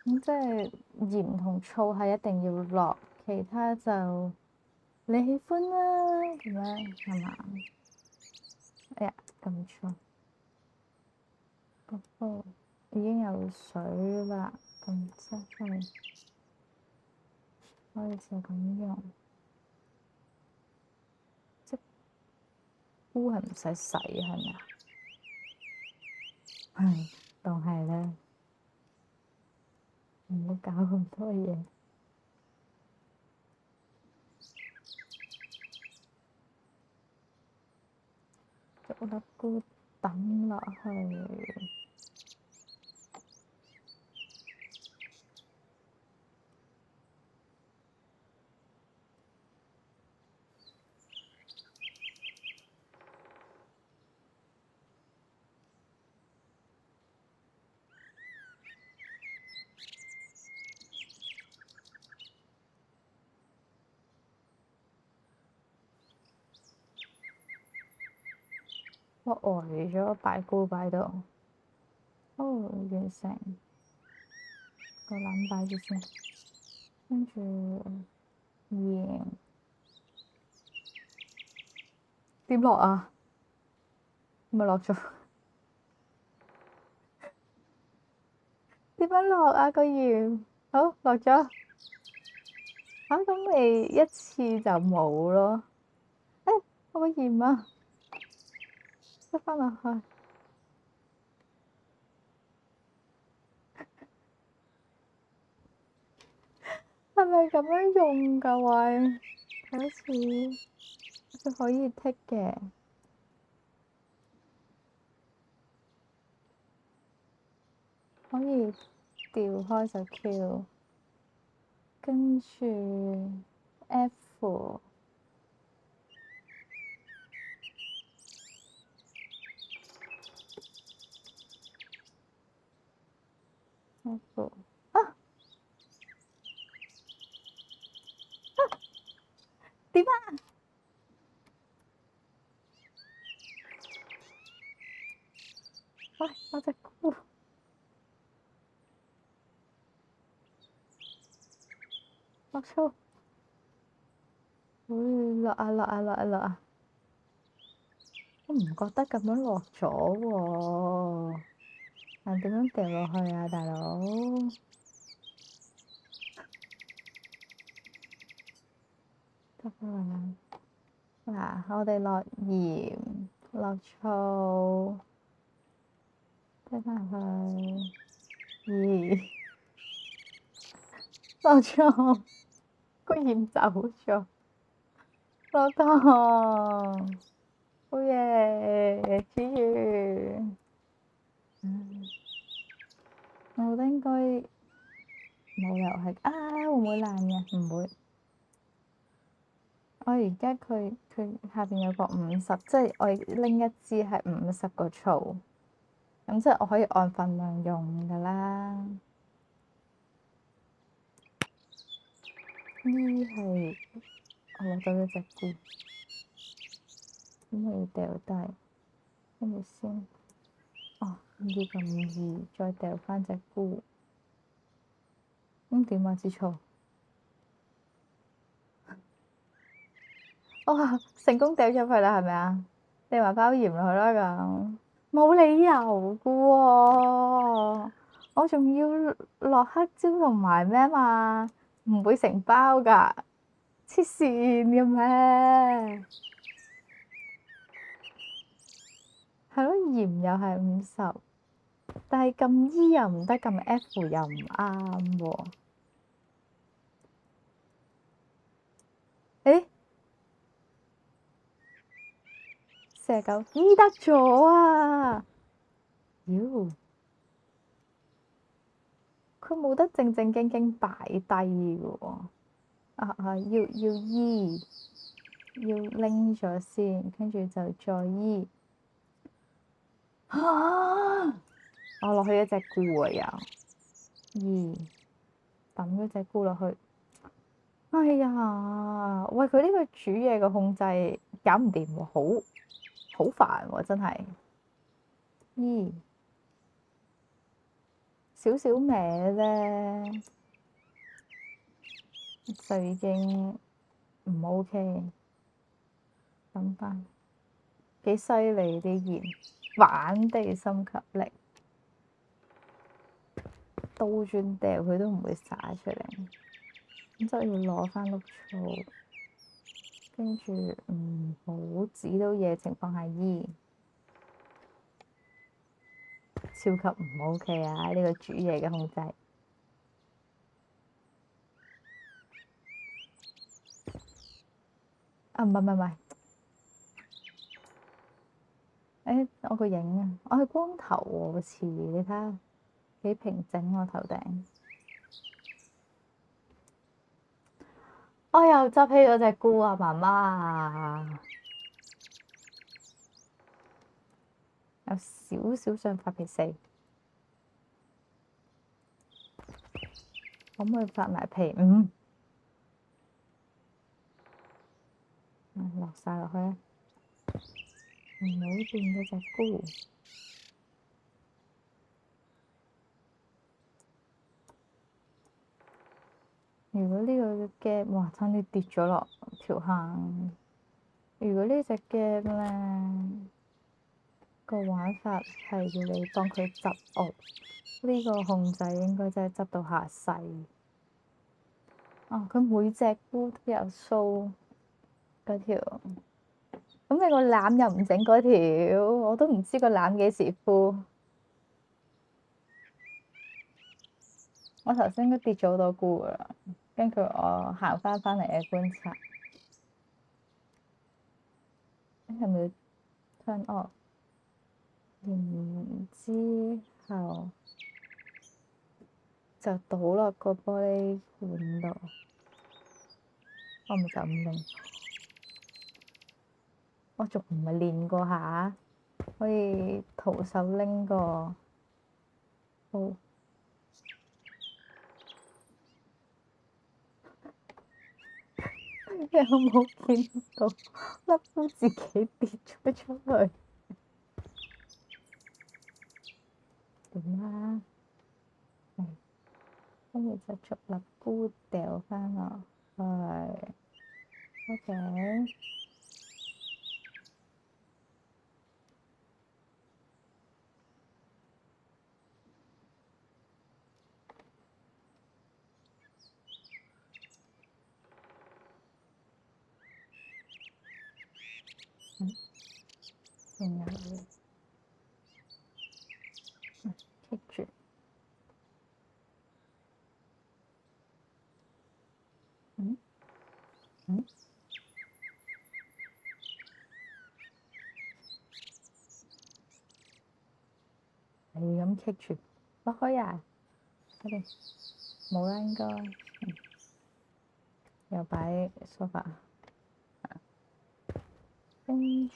咁即係鹽同醋係一定要落，其他就你喜歡啦，咁樣係嘛？哎呀，撳錯，個煲已經有水啦，咁即係可以就咁用。即菇係唔使洗係咪啊？係，當係啦，唔好搞咁多嘢。將粒菇抌落去。我呆咗，擺菇擺到，哦，完成個籃擺住先，跟住鹽點落啊？咪落咗？點樣落啊？個鹽好落咗。嚇咁你一次就冇咯？誒，我個鹽啊，塞翻落去。係咪咁樣用㗎？喂，睇一次，佢可以剔嘅，可以調開就 Q，跟住 F。F 啊點啊？喂，我隻菇落粗，落啊落啊落啊落啊！我唔覺得咁樣落咗喎，但點樣掉落去啊，大佬？得啦，嗱，我哋落鹽、落醋，推返去，咦，落醋，個鹽走咗，落糖，好嘢，煮完。我覺得應該冇理由係啊，會唔會爛嘅？唔會。我而家佢下邊有個50，即係我拎一支係50個醋，咁即係我可以按份量用㗎啦。呢係我攞到一隻菇，咁我要掉低，跟住先。哦，呢咁易，再掉翻隻菇。點啊？支醋？哇！成功掉咗佢啦，係咪啊？你話包鹽落去啦咁，冇理由㗎喎！我仲要落黑椒同埋咩嘛？唔會成包㗎，黐線嘅咩？係咯，鹽又係50，但係咁 E 又唔得，咁 F 又唔啱喎。誒，蛇狗 E 得咗啊！妖，佢冇得正正經經擺低嘅喎。要 E，要拎咗先，跟住就再 E。我落去一隻菇啊又，E，抌咗隻菇落去。哎呀，喂！佢呢個煮嘢嘅控制搞唔掂喎，好煩喎，真係。E，少少歪啫，就已經唔 OK。諗翻幾犀利啲鹽，反地心吸力，倒轉掉佢都唔會灑出嚟。咁就要攞翻碌醋，跟住唔好指到嘢情況下醫，超級唔 OK 啊！呢個煮嘢嘅控制。啊，唔係唔係唔係，誒我個影啊，我係光頭喎個詞，你睇下幾平整我頭頂。我又執起咗隻菇啊，媽媽，有少少想發脾氣，可唔可以發埋脾？落晒落去啊！唔好掂嗰隻菇。如果呢個 game 哇，差啲跌咗落條坑。如果呢隻 game 咧，個玩法係要你幫佢執屋，呢個控制應該真係執到下世。哦，佢每隻菇都有須嗰條。咁你個籃又唔整嗰條，我都唔知個籃幾時敷。我頭先都跌咗好多菇㗎啦，跟住我行翻嚟嘅觀察，係咪要 turn off？然之後就倒落個玻璃罐度，我咪就咁拎。我仲唔係練過下，可以徒手拎個煲。你有冇見到粒菇自己跌咗出去？點啊？跟住就逐粒菇掉翻落去。OK。仲有棘住。嗯嗯，係咁棘住，攞開呀！嗰邊冇啦，應該。又擺 sofa，跟住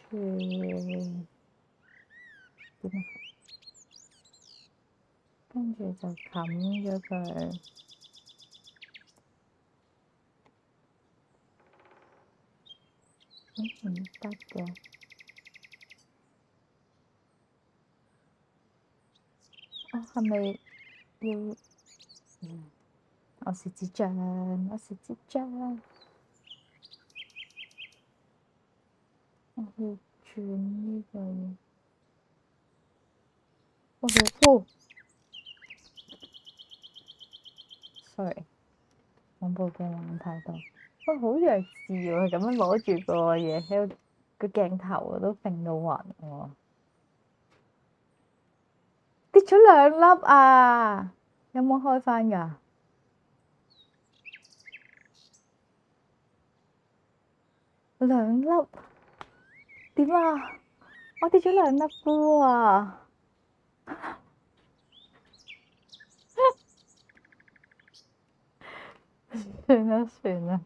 點啊？跟住就冚咗佢。唔得嘅。哦，係咪要？我是智障，我是智障。我要轉呢個嘢。哦，sorry，恐怖嘅玩太多。哇，好弱智喎！佢咁樣攞住個嘢喺個鏡頭都揈到暈喎。跌咗兩粒啊！有冇開返㗎？兩粒點啊？我跌咗兩粒菇啊！算啦算啦，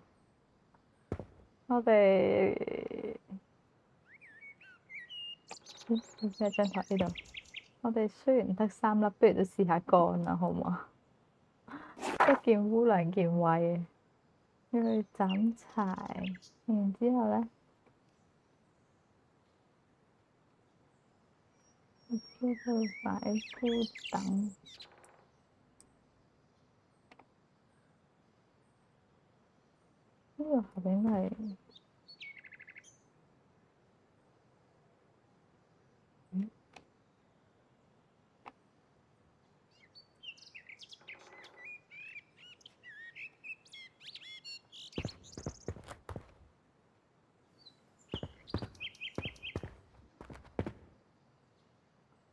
我哋喺張台呢度。我哋雖然得3粒，不如都試下乾啦，好唔好？一件烏兩件穢，要去斬柴，然之後咧，要去擺菇等。呢個後邊係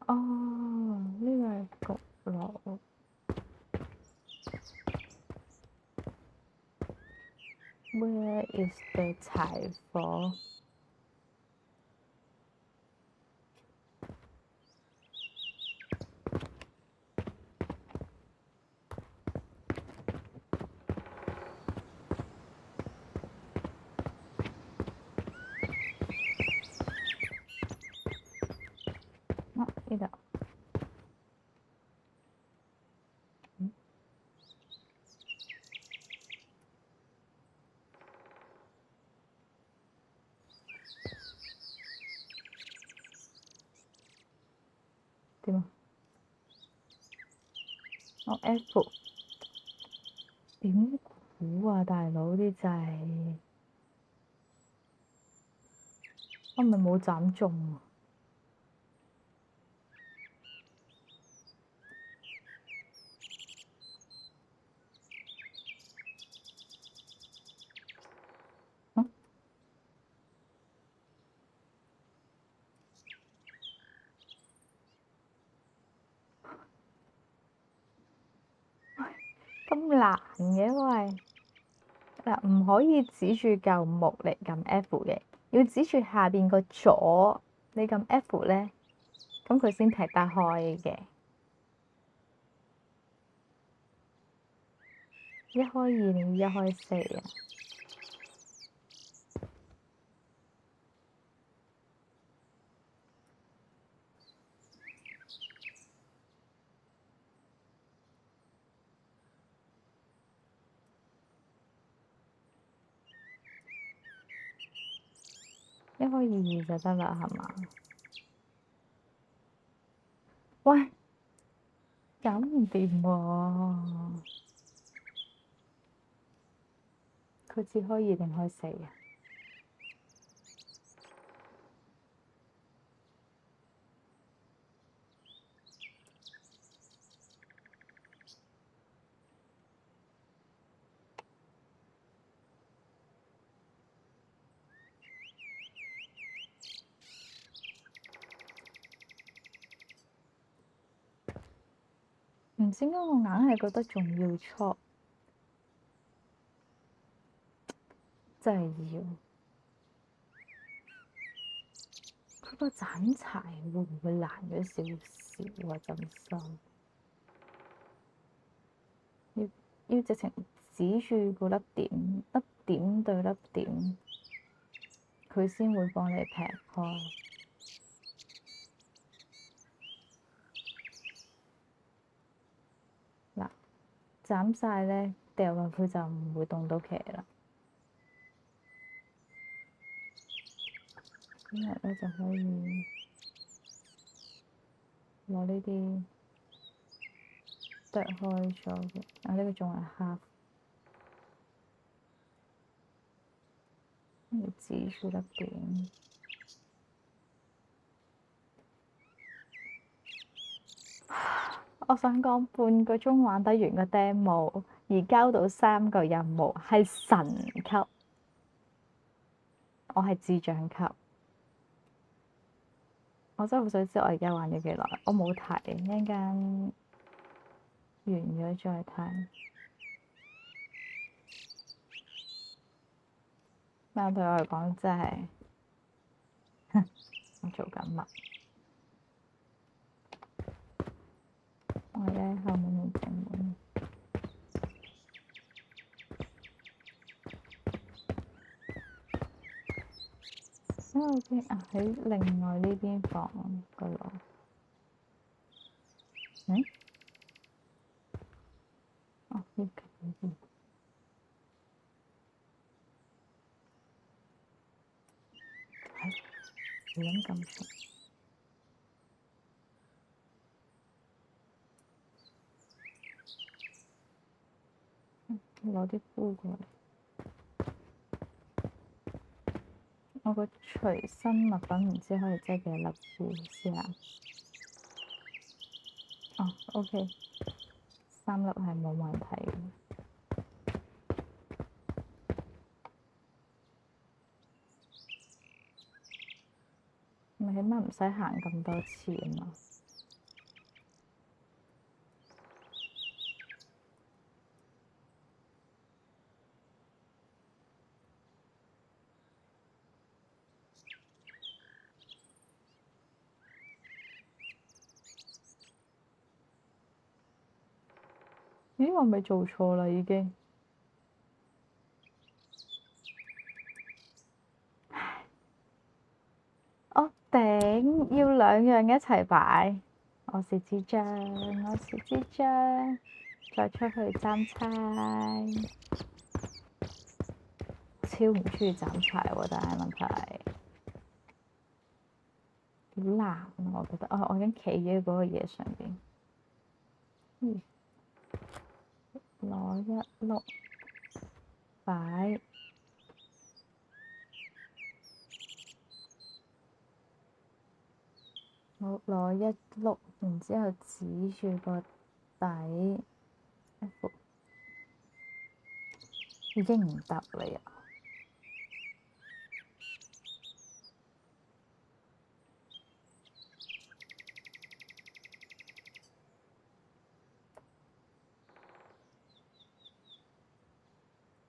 哦，呢個係焗爐。Where is the 柴火？啊，呢度。點啊？我 F 點估啊，大佬啲掣，我咪冇斬中啊！咁難嘅喂，嗱，唔可以指住嚿木嚟撳 F 嘅，要指住下邊個左，你撳 F 咧，咁佢先踢得開嘅。一開二定一開四啊？一開二就得啦，係嘛？喂，搞唔掂喎！佢只開二定開四啊？唔知點解我硬係覺得仲要錯，真係要。佢個斬柴會唔會難咗少少啊？咁深，要直情指住個粒點，粒點對粒點，佢先會幫你劈開。嗱，斬晒咧，掉落去就唔會動到騎啦。今日咧就可以攞呢啲剁開咗嘅，啊呢個仲係黑，跟住指住粒點。我想講半個鐘玩得完個 demo，而交到3個任務，係神級，我係智障級。我真係好想知我而家玩咗幾耐，我冇睇，一陣間完咗再睇。但對我嚟講真係，我做緊乜？我而家喺後面面整門。因為喺另外呢邊房嗰度。哦，呢邊。係亂咁出。攞啲菇過嚟。我個隨身物品唔知可以擠幾多粒菇先啊？哦，OK， 3粒係冇問題嘅。咪起碼唔使行咁多次啊嘛。咦？我咪做錯啦已經。我頂，要2樣一齊擺。我是智障，我是智障。再出去斬柴，超唔中意斬柴喎，但係問題好難啊！我覺得，我已經企喺嗰個嘢上邊，攞一碌擺，好攞一碌，然之後指住個底，已經唔得啦又。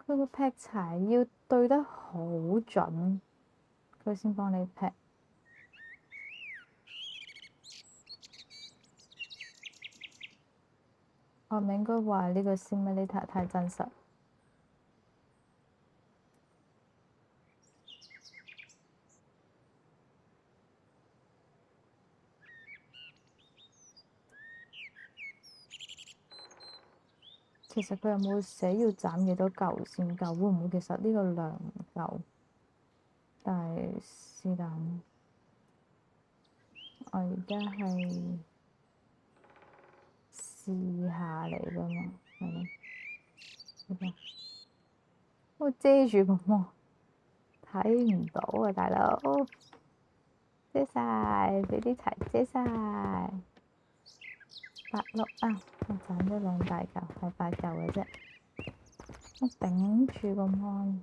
佢個劈柴要對得好準，佢先幫你劈。我唔應該話呢個 simulator 太真實。其實佢有冇寫要斬幾多嚿先夠？會唔會其實呢個量唔夠？但係是但，我而家係試下嚟㗎嘛，係咯。我遮住個幕，睇唔到啊，大佬！遮晒，俾啲柴遮晒。8碌啊！我斬咗2大嚿，係8嚿嘅啫。我頂住個芒。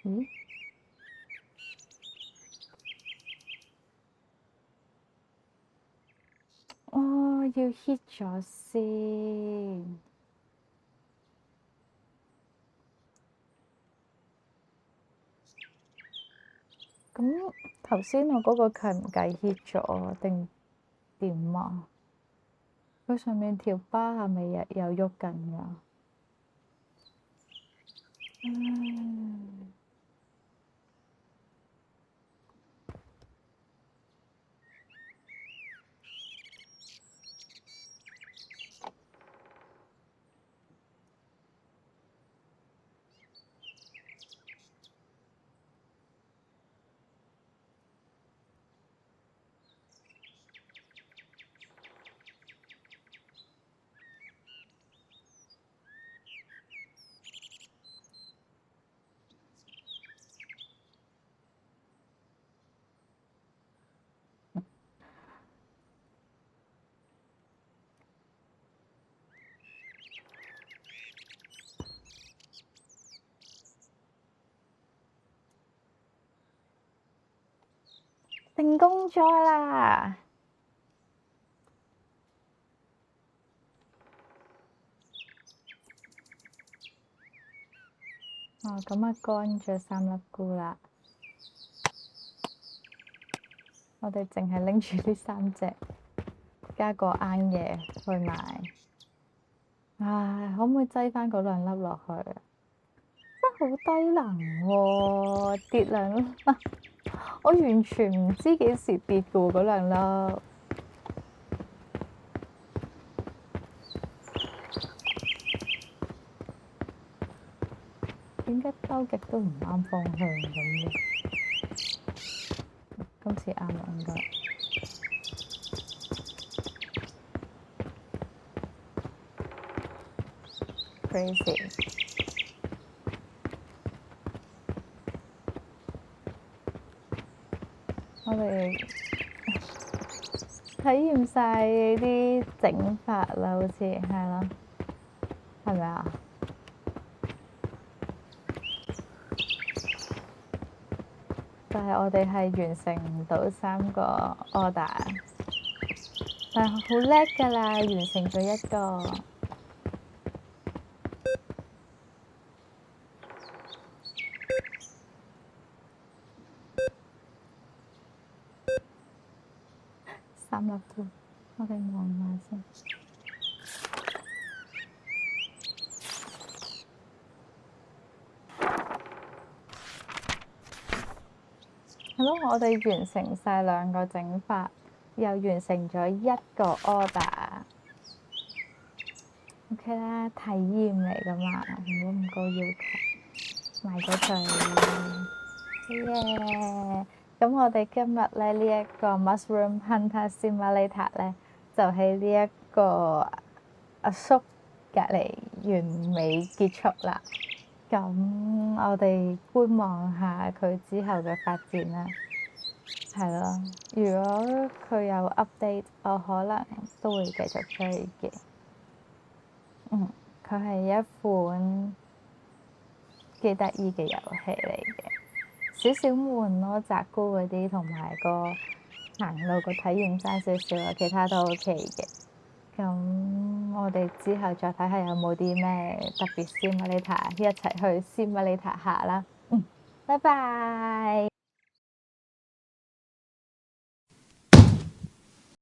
咦？哦，要 hit 咗先。咁頭先我嗰個計唔計 hit 咗定點啊？佢上面條巴係咪有喐緊㗎？成功咗啦！哦，咁啊乾咗3粒菇啦。我哋淨係拎住呢3隻，加個罌嘢去賣。唉，可唔可以擠返嗰2粒落去？真係好低能喎，跌2粒，我完全唔知幾時跌嘅喎，嗰2粒。點解兜極都唔啱方向咁嘅？今次啱啦，應該。Crazy！我哋體驗晒啲整法啦，好似係咯，係咪啊？但係我哋係完成唔到3個 order， 但係好叻㗎啦，完成咗1個。3粒菇，我哋望下先。係咯，我哋完成晒2個整法，又完成咗1個 order。OK 啦，體驗嚟噶嘛，唔好咁高要求，買咗佢。耶！咁我哋今日咧呢一個 Mushroom Hunter Simulator 咧，就喺呢一個阿叔隔離完美結束啦。咁我哋觀望下佢之後嘅發展啦。係咯，如果佢有 update，我可能都會繼續追嘅。佢係一款幾得意嘅遊戲嚟嘅，少少悶咯，摘菇嗰啲同埋個行路個體驗差少少啊，其他都 OK 嘅。咁我哋之後再睇下有冇啲咩特別 simulator，一齊去 simulator 下啦。拜拜。